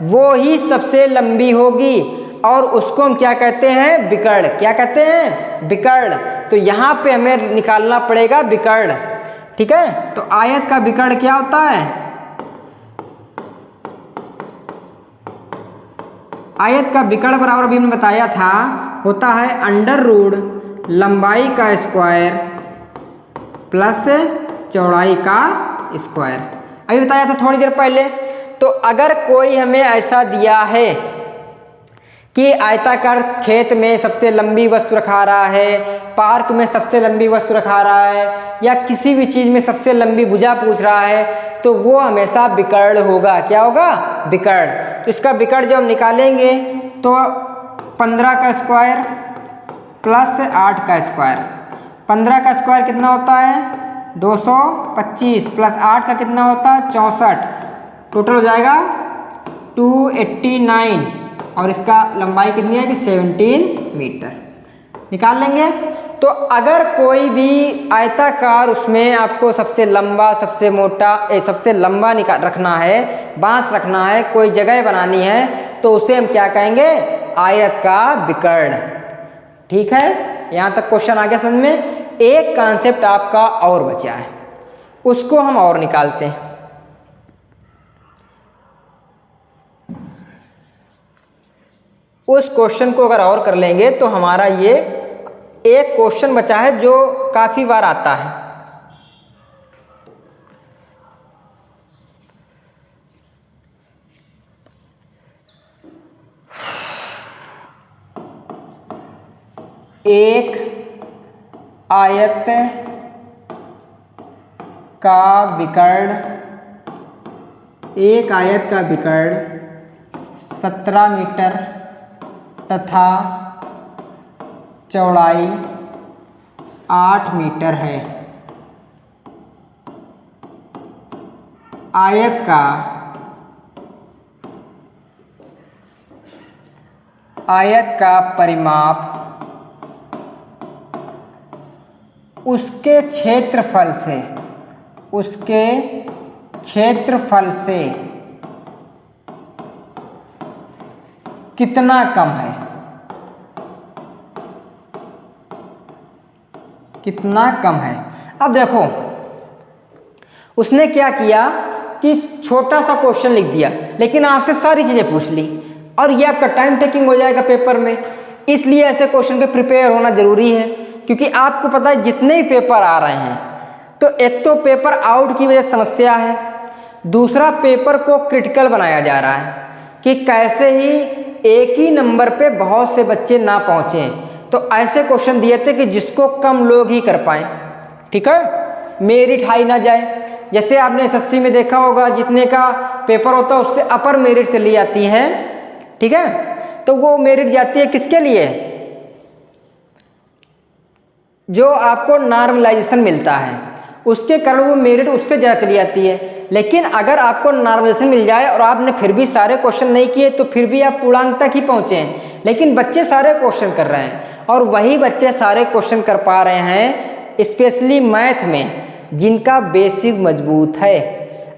वो ही सबसे लंबी होगी और उसको हम क्या कहते हैं, विकर्ण। क्या कहते हैं, विकर्ण। तो यहाँ पे हमें निकालना पड़ेगा विकर्ण, ठीक है। तो आयत का विकर्ण क्या होता है, आयत का विकर्ण बराबर अभी हमने बताया था होता है अंडर रूट लंबाई का स्क्वायर प्लस चौड़ाई का स्क्वायर। अभी बताया था थोड़ी देर पहले। तो अगर कोई हमें ऐसा दिया है कि आयताकार खेत में सबसे लंबी वस्तु रखा रहा है, पार्क में सबसे लंबी वस्तु रखा रहा है, या किसी भी चीज में सबसे लंबी भुजा पूछ रहा है, तो वो हमेशा विकर्ण होगा। क्या होगा, विकर्ण। तो इसका विकर्ण जब हम निकालेंगे तो 15 का स्क्वायर प्लस 8 का स्क्वायर। 15 का स्क्वायर कितना होता है, 225 प्लस 8 का कितना होता है, 64। टोटल हो जाएगा 289 और इसका लंबाई कितनी है कि 17 मीटर। निकाल लेंगे। तो अगर कोई भी आयताकार उसमें आपको सबसे लंबा, सबसे मोटा, सबसे लंबा रखना है, बांस रखना है, कोई जगह बनानी है, तो उसे हम क्या कहेंगे, आयत का विकर्ण। ठीक है, यहाँ तक क्वेश्चन आ गया समझ में। एक कॉन्सेप्ट आपका और बचा है, उसको हम और निकालते हैं। उस क्वेश्चन को अगर और कर लेंगे तो हमारा ये एक क्वेश्चन बचा है जो काफी बार आता है। एक आयत का विकर्ण, एक आयत का विकर्ण 17 मीटर तथा चौड़ाई 8 मीटर है। आयत का परिमाप उसके क्षेत्रफल से कितना कम है, कितना कम है। अब देखो उसने क्या किया कि छोटा सा क्वेश्चन लिख दिया, लेकिन आपसे सारी चीजें पूछ ली, और ये आपका टाइम टेकिंग हो जाएगा पेपर में। इसलिए ऐसे क्वेश्चन के प्रिपेयर होना जरूरी है, क्योंकि आपको पता है जितने ही पेपर आ रहे हैं, तो एक तो पेपर आउट की वजह से समस्या है, दूसरा पेपर को क्रिटिकल बनाया जा रहा है कि कैसे ही एक ही नंबर पे बहुत से बच्चे ना पहुंचे। तो ऐसे क्वेश्चन दिए थे कि जिसको कम लोग ही कर पाए, ठीक है, मेरिट हाई ना जाए। जैसे आपने एसएससी में देखा होगा, जितने का पेपर होता है उससे अपर मेरिट चली जाती है, ठीक है। तो वो मेरिट जाती है किसके लिए, जो आपको नॉर्मलाइजेशन मिलता है, उसके कारण वो मेरिट उससे ज़्यादा चली जाती है। लेकिन अगर आपको नॉर्मलाइजेशन मिल जाए और आपने फिर भी सारे क्वेश्चन नहीं किए, तो फिर भी आप पूर्णांक तक ही पहुँचे हैं। लेकिन बच्चे सारे क्वेश्चन कर रहे हैं, और वही बच्चे सारे क्वेश्चन कर पा रहे हैं स्पेशली मैथ में, जिनका बेसिक मजबूत है।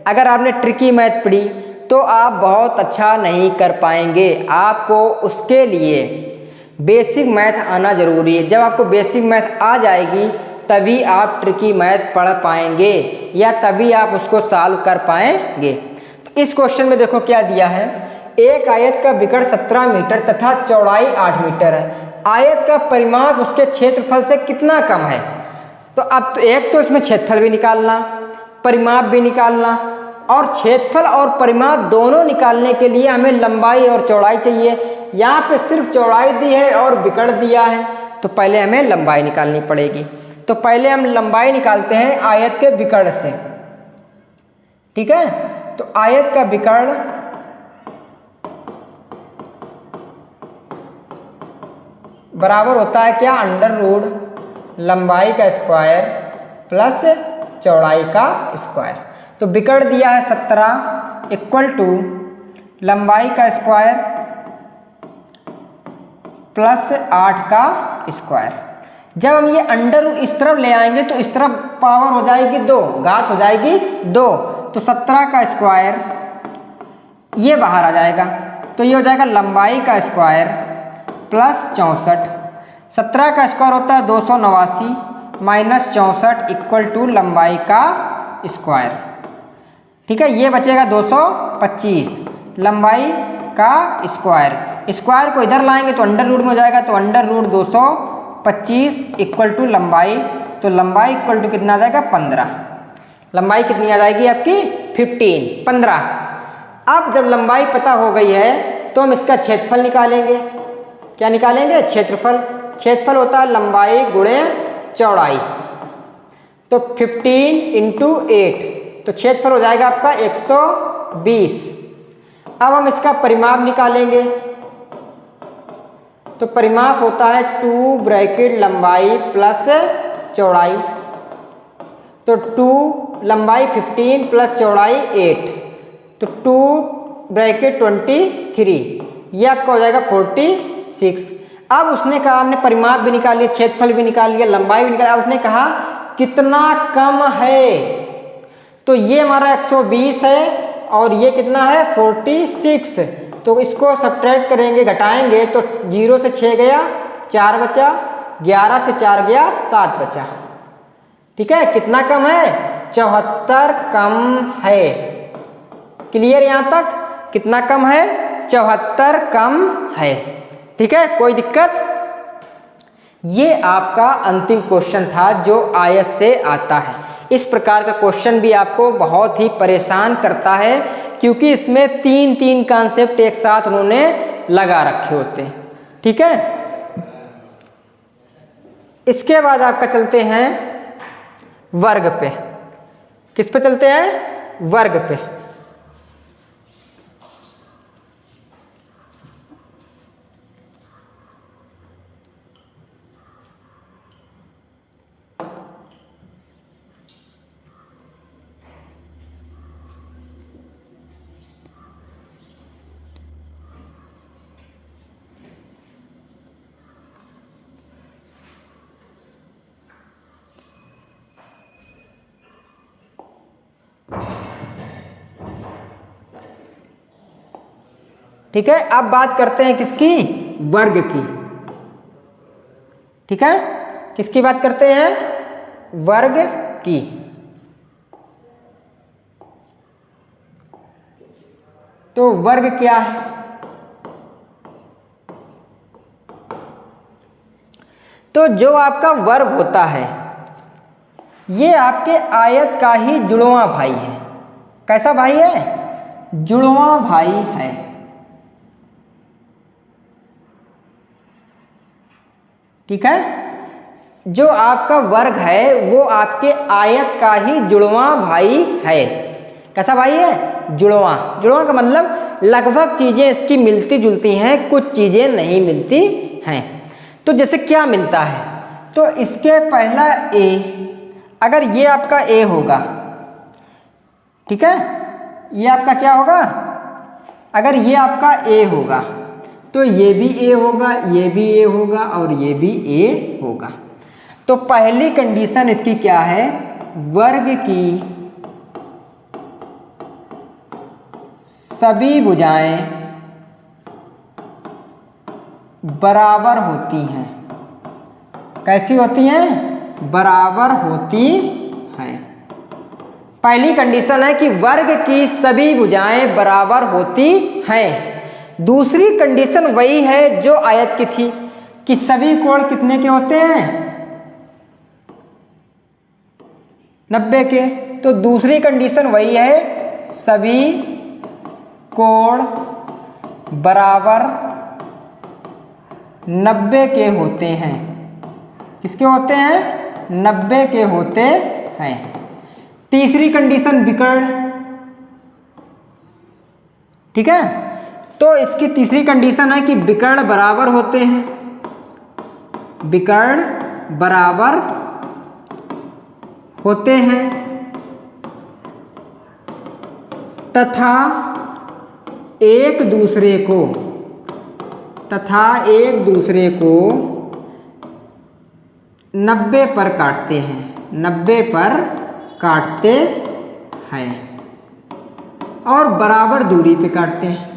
अगर आपने ट्रिकी मैथ पढ़ी तो आप बहुत अच्छा नहीं कर पाएंगे। आपको उसके लिए बेसिक मैथ आना जरूरी है। जब आपको बेसिक मैथ आ जाएगी तभी आप ट्रिकी मैथ पढ़ पाएंगे, या तभी आप उसको सॉल्व कर पाएंगे। तो इस क्वेश्चन में देखो क्या दिया है, एक आयत का विकर्ण 17 मीटर तथा चौड़ाई 8 मीटर है। आयत का परिमाप उसके क्षेत्रफल से कितना कम है। तो अब तो एक तो इसमें क्षेत्रफल भी निकालना, परिमाप भी निकालना, और क्षेत्रफल और परिमाप दोनों निकालने के लिए हमें लंबाई और चौड़ाई चाहिए। यहाँ पे सिर्फ चौड़ाई दी है और विकर्ण दिया है, तो पहले हमें लंबाई निकालनी पड़ेगी। तो पहले हम लंबाई निकालते हैं आयत के विकर्ण से, ठीक है। तो आयत का विकर्ण बराबर होता है क्या, अंडर रूट लंबाई का स्क्वायर प्लस चौड़ाई का स्क्वायर। तो विकर्ण दिया है 17 इक्वल टू लंबाई का स्क्वायर प्लस 8 का स्क्वायर। जब हम ये अंडर रूट इस तरफ ले आएंगे तो इस तरफ पावर हो जाएगी 2, घात हो जाएगी 2, तो 17 का स्क्वायर ये बाहर आ जाएगा, तो ये हो जाएगा लंबाई का स्क्वायर प्लस 64। 17 का स्क्वायर होता है 289 माइनस 64 इक्वल टू लंबाई का स्क्वायर। ठीक है, ये बचेगा 225 लंबाई का स्क्वायर। स्क्वायर को इधर लाएंगे तो अंडर रूट में हो जाएगा, तो अंडर रूट 225 इक्वल टू लंबाई, तो लंबाई इक्वल टू कितना आ जाएगा 15। लंबाई कितनी आ जाएगी आपकी 15। अब जब लंबाई पता हो गई है तो हम इसका क्षेत्रफल निकालेंगे। क्या निकालेंगे? क्षेत्रफल। क्षेत्रफल होता है लंबाई गुणे चौड़ाई, तो 15 इंटू 8, तो क्षेत्रफल हो जाएगा आपका 120। अब हम इसका परिमाप निकालेंगे, तो परिमाप होता है 2 ब्रैकेट लंबाई प्लस चौड़ाई, तो 2 लंबाई 15 प्लस चौड़ाई 8, तो 2 ब्रैकेट 23, ये आपका हो जाएगा 46। अब उसने कहा, हमने परिमाप भी निकाल लिया, क्षेत्रफल भी निकाल लिया, लंबाई भी निकाल लिया, उसने कहा कितना कम है, तो ये हमारा 120 है और ये कितना है 46, तो इसको सब्ट्रैक्ट करेंगे, घटाएंगे, तो 0 से 6 गया 4 बचा, 11 से 4 गया 7 बचा। ठीक है, कितना कम है? 74 कम है। क्लियर यहाँ तक? कितना कम है? 74 कम है। ठीक है, कोई दिक्कत? ये आपका अंतिम क्वेश्चन था जो आयत से आता है। इस प्रकार का क्वेश्चन भी आपको बहुत ही परेशान करता है, क्योंकि इसमें 3 कॉन्सेप्ट एक साथ उन्होंने लगा रखे होते हैं। ठीक है, इसके बाद आपका चलते हैं वर्ग पे। किस पे चलते हैं? वर्ग पे। ठीक है, अब बात करते हैं किसकी? वर्ग की। ठीक है, किसकी बात करते हैं? वर्ग की। तो वर्ग क्या है? तो जो आपका वर्ग होता है ये आपके आयत का ही जुड़वां भाई है। कैसा भाई है? जुड़वां भाई है। ठीक है, जो आपका वर्ग है वो आपके आयत का ही जुड़वां भाई है। कैसा भाई है? जुड़वां। जुड़वां का मतलब लगभग चीजें इसकी मिलती जुलती हैं, कुछ चीजें नहीं मिलती हैं। तो जैसे क्या मिलता है? तो इसके पहला ए, अगर ये आपका ए होगा, ठीक है, ये आपका क्या होगा? अगर ये आपका ए होगा तो ये भी ए होगा, ये भी ए होगा और ये भी ए होगा। तो पहली कंडीशन इसकी क्या है? वर्ग की सभी भुजाएं बराबर होती हैं। कैसी होती हैं? बराबर होती हैं। पहली कंडीशन है कि वर्ग की सभी भुजाएं बराबर होती हैं। दूसरी कंडीशन वही है जो आयत की थी कि सभी कोण कितने के होते हैं? 90 के। तो दूसरी कंडीशन वही है, सभी कोण बराबर 90 के होते हैं। किसके होते हैं? 90 के होते हैं। तीसरी कंडीशन विकर्ण। ठीक है, तो इसकी तीसरी कंडीशन है कि विकर्ण बराबर होते हैं। विकर्ण बराबर होते हैं तथा एक दूसरे को 90 पर काटते हैं, 90 पर काटते हैं और बराबर दूरी पे काटते हैं।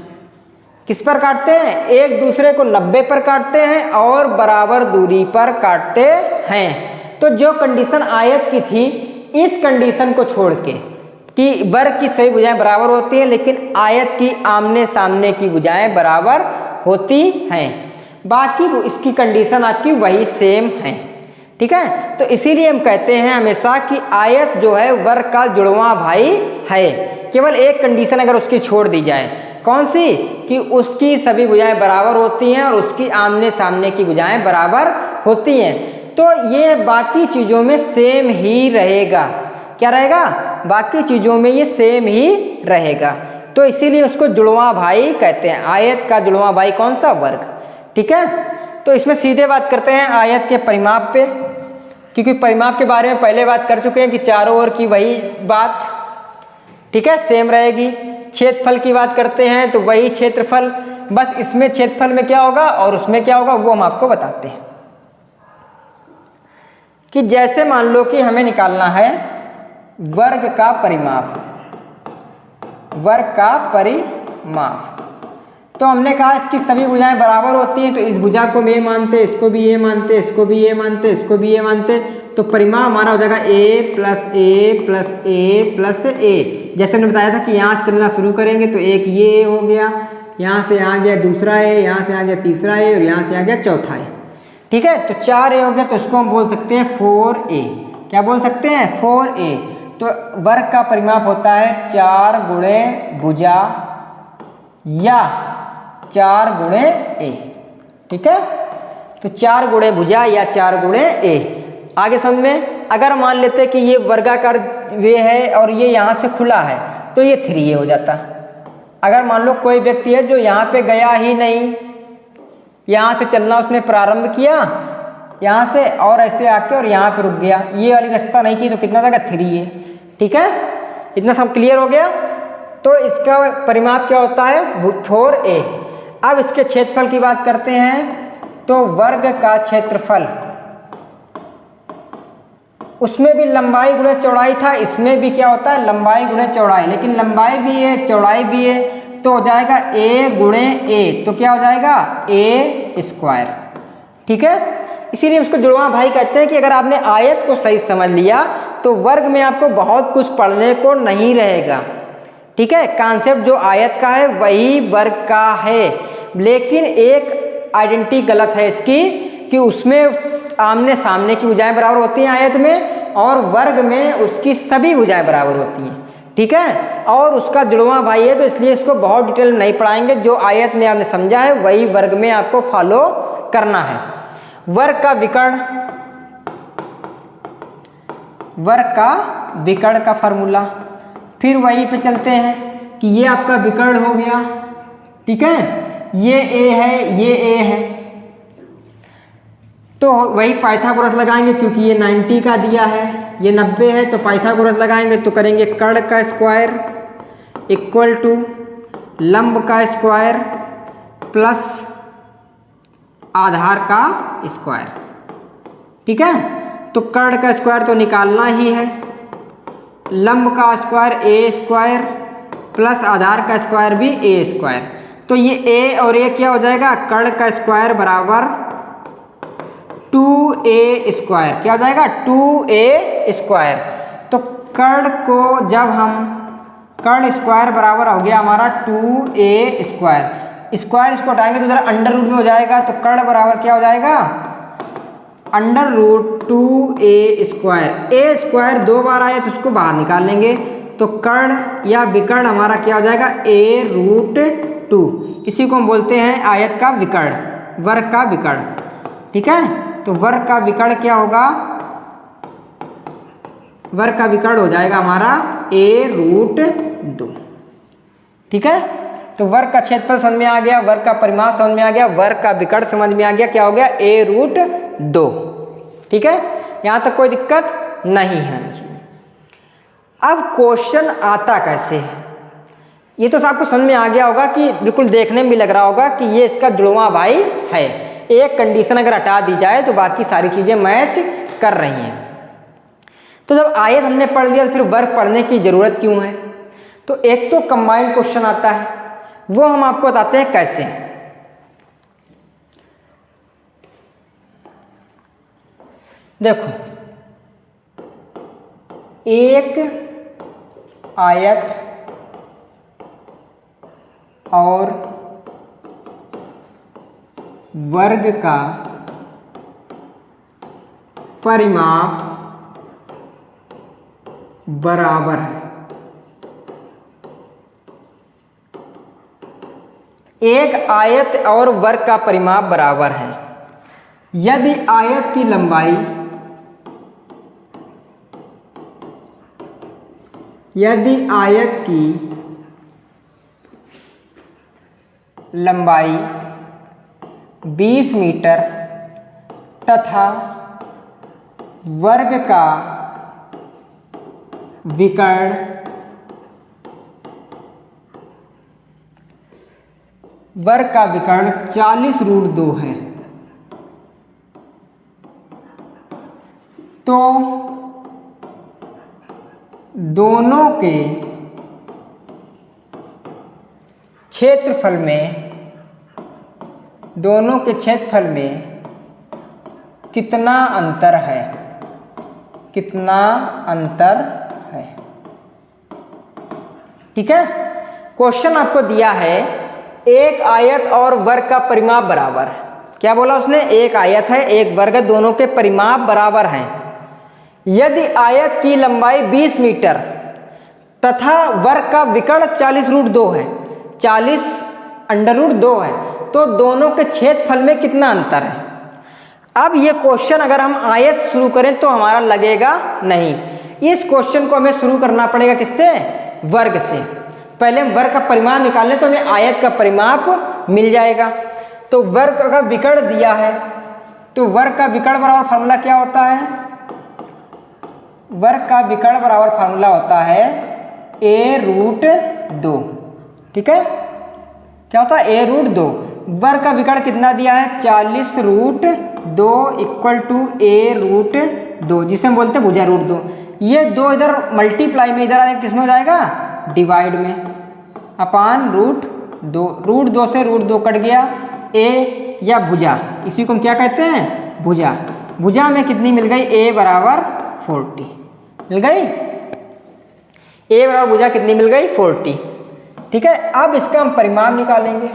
किस पर काटते हैं? एक दूसरे को 90 पर काटते हैं और बराबर दूरी पर काटते हैं। तो जो कंडीशन आयत की थी, इस कंडीशन को छोड़ के कि वर्ग की सभी भुजाएं बराबर होती हैं लेकिन आयत की आमने सामने की भुजाएं बराबर होती हैं, बाकी इसकी कंडीशन आपकी वही सेम है। ठीक है, तो इसीलिए हम कहते हैं हमेशा कि आयत जो है वर्ग का जुड़वां भाई है। केवल एक कंडीशन अगर उसकी छोड़ दी जाए, कौन सी? कि उसकी सभी भुजाएं बराबर होती हैं और उसकी आमने सामने की भुजाएं बराबर होती हैं, तो ये बाकी चीज़ों में सेम ही रहेगा। क्या रहेगा? बाकी चीज़ों में ये सेम ही रहेगा। तो इसीलिए उसको जुड़वां भाई कहते हैं। आयत का जुड़वां भाई कौन सा? वर्ग। ठीक है, तो इसमें सीधे बात करते हैं आयत के परिमाप पे, क्योंकि परिमाप के बारे में पहले बात कर चुके हैं कि चारों ओर की वही बात, ठीक है, सेम रहेगी। क्षेत्रफल की बात करते हैं तो वही क्षेत्रफल, बस इसमें क्षेत्रफल में क्या होगा और उसमें क्या होगा वो हम आपको बताते हैं। कि जैसे मान लो कि हमें निकालना है वर्ग का परिमाप, वर्ग का परिमाप, तो हमने कहा इसकी सभी भुजाएं बराबर होती हैं, तो इस भुजा को ये मानते, इसको भी ये मानते, इसको भी ये मानते, इसको भी ये मानते, तो परिमाप हमारा हो जाएगा a plus a plus a plus a. जैसे हमने बताया था कि यहाँ से चलना शुरू करेंगे तो एक ये हो गया, यहाँ से आ गया दूसरा ए, यहाँ से आ गया तीसरा ए और यहाँ से आ गया चौथा ए। ठीक है, तो 4 ए हो गया, तो इसको हम बोल सकते हैं 4a। क्या बोल सकते हैं? 4a। तो वर्ग का परिमाप होता है 4 गुणे भुजा या 4 गुणे ए। ठीक है, तो 4 गुणे भुजा या 4 गुणे ए। आगे समझ में, अगर मान लेते कि ये वर्गाकार वे है और ये यहाँ से खुला है तो ये 3a हो जाता। अगर मान लो कोई व्यक्ति है जो यहाँ पे गया ही नहीं, यहाँ से चलना उसने प्रारंभ किया यहाँ से और ऐसे आके और यहाँ पे रुक गया, ये वाली रास्ता नहीं की, तो कितना जाएगा? 3a। ठीक है, इतना सब क्लियर हो गया। तो इसका परिमाप क्या होता है? 4a। अब इसके क्षेत्रफल की बात करते हैं, तो वर्ग का क्षेत्रफल, उसमें भी लंबाई गुणे चौड़ाई था, इसमें भी क्या होता है? लंबाई गुणे चौड़ाई, लेकिन लंबाई भी है चौड़ाई भी है, तो हो जाएगा a गुणे a, तो क्या हो जाएगा? a square. ठीक है, इसीलिए उसको जुड़वां भाई कहते हैं कि अगर आपने आयत को सही समझ लिया तो वर्ग में आपको बहुत कुछ पढ़ने को नहीं रहेगा। ठीक है, कॉन्सेप्ट जो आयत का है वही वर्ग का है, लेकिन एक आइडेंटिटी गलत है इसकी कि उसमें आमने सामने की भुजाएं बराबर होती हैं आयत में, और वर्ग में उसकी सभी भुजाएं बराबर होती हैं। ठीक है, और उसका जुड़वां भाई है, तो इसलिए इसको बहुत डिटेल में नहीं पढ़ाएंगे। जो आयत में आपने समझा है वही वर्ग में आपको फॉलो करना है। वर्ग का विकर्ण, वर्ग का विकर्ण का फार्मूला, फिर वहीं पे चलते हैं कि ये आपका विकर्ण हो गया। ठीक है, ये a है, ये a है, तो वही पाइथागोरस लगाएंगे क्योंकि ये 90 का दिया है, ये 90 है, तो पाइथागोरस लगाएंगे तो करेंगे कर्ण का स्क्वायर इक्वल टू लंब का स्क्वायर प्लस आधार का स्क्वायर। ठीक है, तो कर्ण का स्क्वायर तो निकालना ही है, लंब का स्क्वायर a स्क्वायर प्लस आधार का स्क्वायर भी a स्क्वायर, तो ये a और a क्या हो जाएगा? कर्ण का स्क्वायर बराबर 2a स्क्वायर। क्या हो जाएगा? 2a square. तो कर्ण को जब हम कर्ण स्क्वायर बराबर हो गया हमारा 2a स्क्वायर, स्क्वायर इसको हटाएंगे तो इधर अंडर रूट में हो जाएगा, तो कर्ण बराबर क्या हो जाएगा? Under root 2a square. a square 2 बार आया तो उसको बाहर निकाल लेंगे, तो कर्ण या विकर्ण हमारा क्या हो जाएगा? a root 2। इसी को हम बोलते हैं आयत का विकर्ण, वर्ग का विकर्ण। ठीक है, तो वर्ग का विकर्ण क्या होगा? वर्ग का विकर्ण हो जाएगा हमारा a रूट 2। ठीक है, तो वर्ग का क्षेत्रफल समझ में आ गया, वर्ग का परिमाप समझ में आ गया, वर्ग का विकर्ण समझ में आ गया, क्या हो गया? a root 2। ठीक है, यहाँ तक कोई दिक्कत नहीं है। अब क्वेश्चन आता कैसे है, ये तो आपको समझ में आ गया होगा कि बिल्कुल देखने में भी लग रहा होगा कि ये इसका जुड़वां भाई है। एक कंडीशन अगर हटा दी जाए तो बाकी सारी चीज़ें मैच कर रही हैं। तो जब आयत हमने पढ़ लिया तो फिर वर्ग पढ़ने की ज़रूरत क्यों है? तो एक तो कंबाइंड क्वेश्चन आता है, वो हम आपको बताते हैं कैसे। देखो, एक आयत और वर्ग का परिमाप बराबर है। एक आयत और वर्ग का परिमाप बराबर है यदि आयत की लंबाई लंबाई 20 मीटर तथा वर्ग का विकर्ण 40√2 है, तो दोनों के क्षेत्रफल में कितना अंतर है? ठीक है। क्वेश्चन आपको दिया है एक आयत और वर्ग का परिमाप बराबर है। क्या बोला उसने? एक आयत है, एक वर्ग है, दोनों के परिमाप बराबर हैं। यदि आयत की लंबाई 20 मीटर तथा वर्ग का विकर्ण 40√2 है, 40√2 है, तो दोनों के क्षेत्रफल में कितना अंतर है? अब ये क्वेश्चन अगर हम आयत शुरू करें तो हमारा लगेगा नहीं। इस क्वेश्चन को हमें शुरू करना पड़ेगा किससे? वर्ग से। पहले हम वर्ग का परिमाप निकाल लें तो हमें आयत का परिमाप मिल जाएगा। तो वर्ग का विकर्ण दिया है, तो वर्ग का विकर्ण बराबर फार्मूला क्या होता है? वर्ग का विकर्ण बराबर फार्मूला होता है a√2। ठीक है, क्या होता है? a√2। वर्ग का विकर्ण कितना दिया है? 40√2 इक्वल टू a√2, जिसे हम बोलते हैं भुजा√2। ये दो इधर मल्टीप्लाई में, इधर किस में हो जाएगा? डिवाइड में, अपान √2। √2 से √2 कट गया। a या भुजा, इसी को हम क्या कहते हैं? भुजा। भुजा में कितनी मिल गई? a बराबर 40 मिल गई। a बराबर भुजा कितनी मिल गई? 40। ठीक है, अब इसका हम परिमाप निकालेंगे।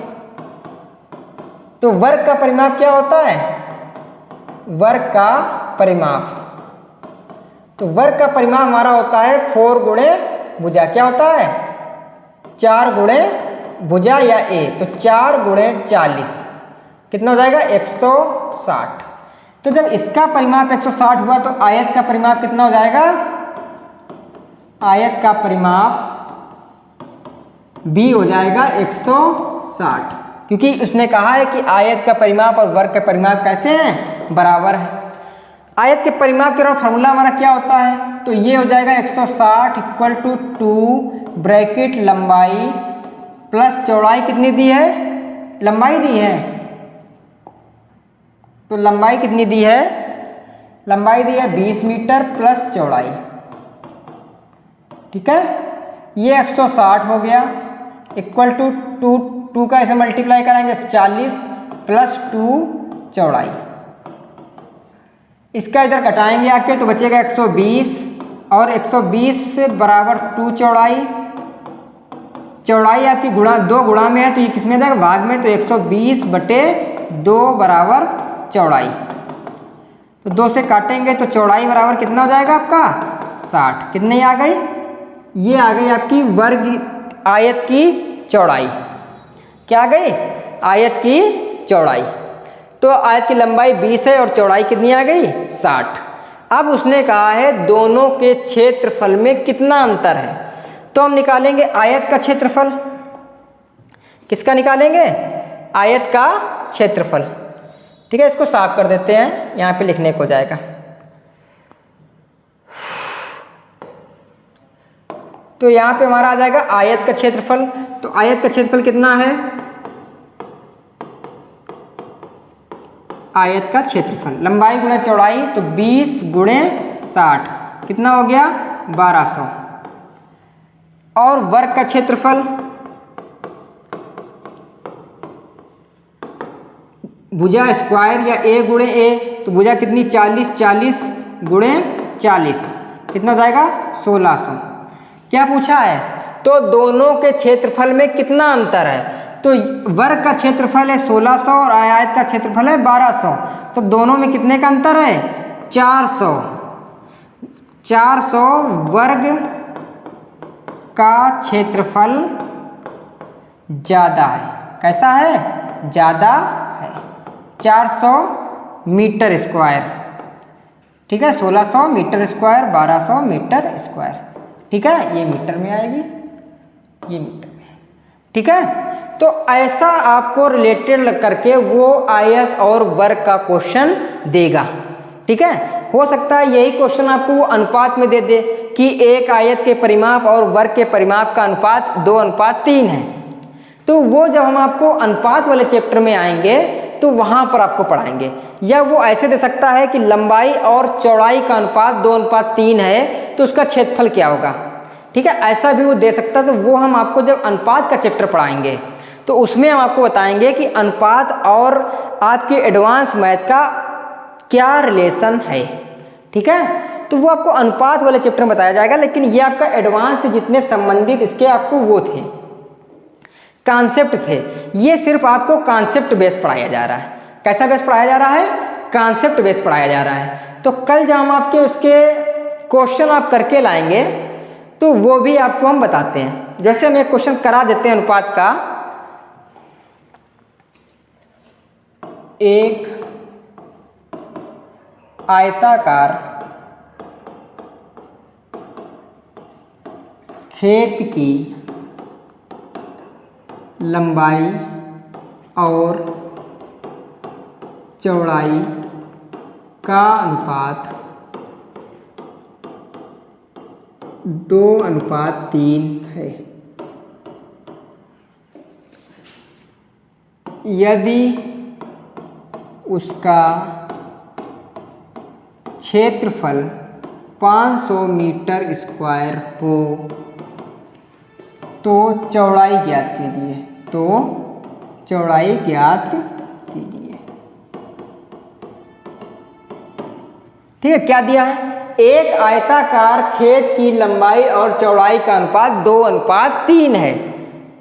तो वर्ग का परिमाप क्या होता है? वर्ग का परिमाप, तो वर्ग का परिमाप हमारा होता है 4 गुणे भुजा। क्या होता है? 4 गुणे भुजा या a, तो 4 गुणे 40 कितना हो जाएगा? 160। तो जब इसका परिमाप 160 हुआ तो आयत का परिमाप कितना हो जाएगा? आयत का परिमाप भी हो जाएगा 160, क्योंकि उसने कहा है कि आयत का परिमाप और वर्ग का परिमाप कैसे हैं? बराबर है। आयत के परिमाप का फॉर्मूला हमारा क्या होता है? तो ये हो जाएगा 160 इक्वल टू 2 ब्रैकेट लंबाई प्लस चौड़ाई कितनी दी है? लंबाई दी है, तो लंबाई कितनी दी है? लंबाई दी है 20 मीटर प्लस चौड़ाई। ठीक है, ये 160 हो गया इक्वल टू 2 का ऐसे मल्टीप्लाई कराएंगे 40 प्लस 2 चौड़ाई। इसका इधर घटाएंगे आके तो बचेगा 120 और 120 से बराबर 2 चौड़ाई। चौड़ाई आपकी गुणा 2 गुणा में है तो ये किस में जाएगा? भाग में। तो 120/2 बराबर चौड़ाई। तो 2 से काटेंगे तो चौड़ाई बराबर कितना हो जाएगा आपका? 60। कितनी आ गई? ये आ गई आपकी वर्ग आयत की चौड़ाई। क्या आ गई? आयत की चौड़ाई। तो आयत की लंबाई 20 है और चौड़ाई कितनी आ गई? 60। अब उसने कहा है दोनों के क्षेत्रफल में कितना अंतर है, तो हम निकालेंगे आयत का क्षेत्रफल। किसका निकालेंगे? आयत का क्षेत्रफल। ठीक है, इसको साफ कर देते हैं, यहाँ पे लिखने को हो जाएगा। तो यहाँ पे हमारा आ जाएगा आयत का क्षेत्रफल। तो आयत का क्षेत्रफल कितना है? आयत का क्षेत्रफल, लंबाई गुणे चौड़ाई तो 20 गुणे 60 कितना हो गया 1200। और वर्ग का क्षेत्रफल भुजा स्क्वायर या ए गुणे ए, तो भुजा कितनी 40, 40 गुणे 40 कितना हो जाएगा 1600। क्या पूछा है, तो दोनों के क्षेत्रफल में कितना अंतर है, तो वर्ग का क्षेत्रफल है 1600 और आयत का क्षेत्रफल है 1200, तो दोनों में कितने का अंतर है 400। 400 वर्ग का क्षेत्रफल ज़्यादा है, कैसा है ज़्यादा है 400 मीटर स्क्वायर, ठीक है 1600 मीटर स्क्वायर 1200 मीटर स्क्वायर, ठीक है ये मीटर में आएगी, ये मीटर में, ठीक है। तो ऐसा आपको रिलेटेड करके वो आयत और वर्ग का क्वेश्चन देगा, ठीक है। हो सकता है यही क्वेश्चन आपको वो अनुपात में दे दे कि एक आयत के परिमाप और वर्ग के परिमाप का अनुपात 2:3 है, तो वो जब हम आपको अनुपात वाले चैप्टर में आएंगे तो वहाँ पर आपको पढ़ाएंगे। या वो ऐसे दे सकता है कि लंबाई और चौड़ाई का अनुपात 2:3 है तो उसका क्षेत्रफल क्या होगा, ठीक है, ऐसा भी वो दे सकता है। तो वो हम आपको जब अनुपात का चैप्टर पढ़ाएंगे तो उसमें हम आपको बताएंगे कि अनुपात और आपके एडवांस मैथ का क्या रिलेशन है, ठीक है। तो वो आपको अनुपात वाले चैप्टर में बताया जाएगा, लेकिन ये आपका एडवांस से जितने संबंधित इसके आपको वो थे कॉन्सेप्ट थे, ये सिर्फ आपको कॉन्सेप्ट बेस पढ़ाया जा रहा है। कैसा बेस पढ़ाया जा रहा है, कॉन्सेप्ट बेस पढ़ाया जा रहा है। तो कल जब हम आपके उसके क्वेश्चन आप करके लाएंगे तो वो भी आपको हम बताते हैं। जैसे हम एक क्वेश्चन करा देते हैं अनुपात का, एक आयताकार खेत की लंबाई और चौड़ाई का अनुपात 2:3 है। यदि उसका क्षेत्रफल 500 मीटर स्क्वायर हो तो चौड़ाई ज्ञात कीजिए, तो चौड़ाई ज्ञात कीजिए, ठीक है। क्या दिया है, एक आयताकार खेत की लंबाई और चौड़ाई का अनुपात 2:3 है,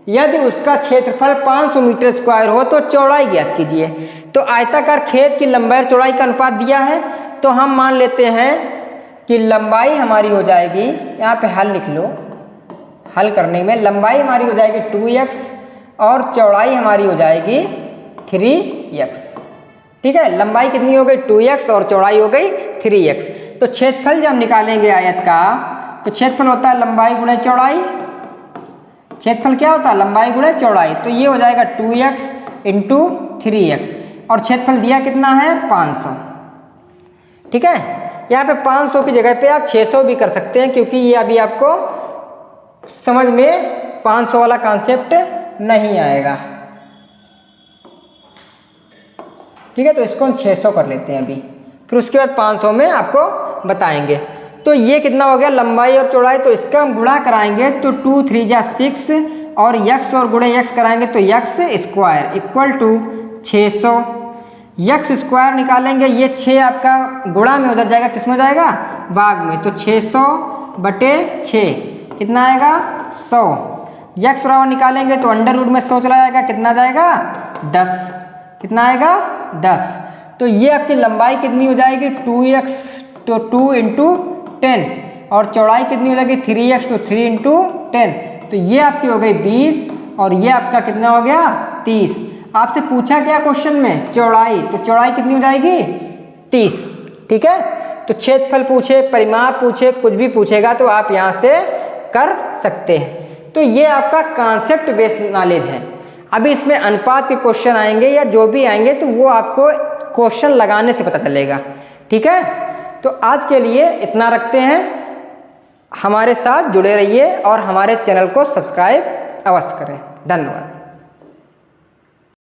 यदि उसका क्षेत्रफल 500 मीटर स्क्वायर हो तो चौड़ाई ज्ञात कीजिए। तो आयताकार खेत की लंबाई और चौड़ाई का अनुपात दिया है, तो हम मान लेते हैं कि लंबाई हमारी हो जाएगी, यहाँ पे हल लिख लो, हल करने में लंबाई हमारी हो जाएगी 2x और चौड़ाई हमारी हो जाएगी 3x, ठीक है। लंबाई कितनी हो गई 2x और चौड़ाई हो गई 3x। तो क्षेत्रफल जब निकालेंगे आयत का, तो क्षेत्रफल होता है लंबाई गुणे चौड़ाई, क्षेत्रफल क्या होता है लंबाई गुणे चौड़ाई, तो ये हो जाएगा 2x इंटू 3x और क्षेत्रफल दिया कितना है 500, ठीक है। यहाँ पे 500 की जगह पे आप 600 भी कर सकते हैं, क्योंकि ये अभी आपको समझ में 500 वाला कॉन्सेप्ट नहीं आएगा, ठीक है। तो इसको हम 600 कर लेते हैं अभी, फिर उसके बाद 500 में आपको बताएंगे। तो ये कितना हो गया लंबाई और चौड़ाई, तो इसका हम गुणा कराएंगे तो 2 3 जा 6 और x और गुणे x कराएंगे तो x square equal to 600। x square निकालेंगे, ये 6 आपका गुणा में उधर जाएगा, किस में हो जाएगा भाग में, तो 600/6 कितना आएगा 100। x बराबर निकालेंगे तो अंडर रूट में 100 चला जाएगा, कितना जाएगा 10, कितना आएगा 10। तो ये आपकी लंबाई कितनी हो जाएगी 2x, तो 2 इंटू 10 और चौड़ाई कितनी हो जाएगी 3x, तो 3 इंटू 10, तो ये आपकी हो गई 20 और ये आपका कितना हो गया 30। आपसे पूछा क्या क्वेश्चन में चौड़ाई, तो चौड़ाई कितनी हो जाएगी 30, ठीक है। तो क्षेत्रफल पूछे, परिमाप पूछे, कुछ भी पूछेगा तो आप यहाँ से कर सकते हैं। तो ये आपका कॉन्सेप्ट बेस्ड नॉलेज है। अभी इसमें अनुपात के क्वेश्चन आएंगे या जो भी आएंगे तो वो आपको क्वेश्चन लगाने से पता चलेगा, ठीक है। तो आज के लिए इतना रखते हैं, हमारे साथ जुड़े रहिए और हमारे चैनल को सब्सक्राइब अवश्य करें। धन्यवाद।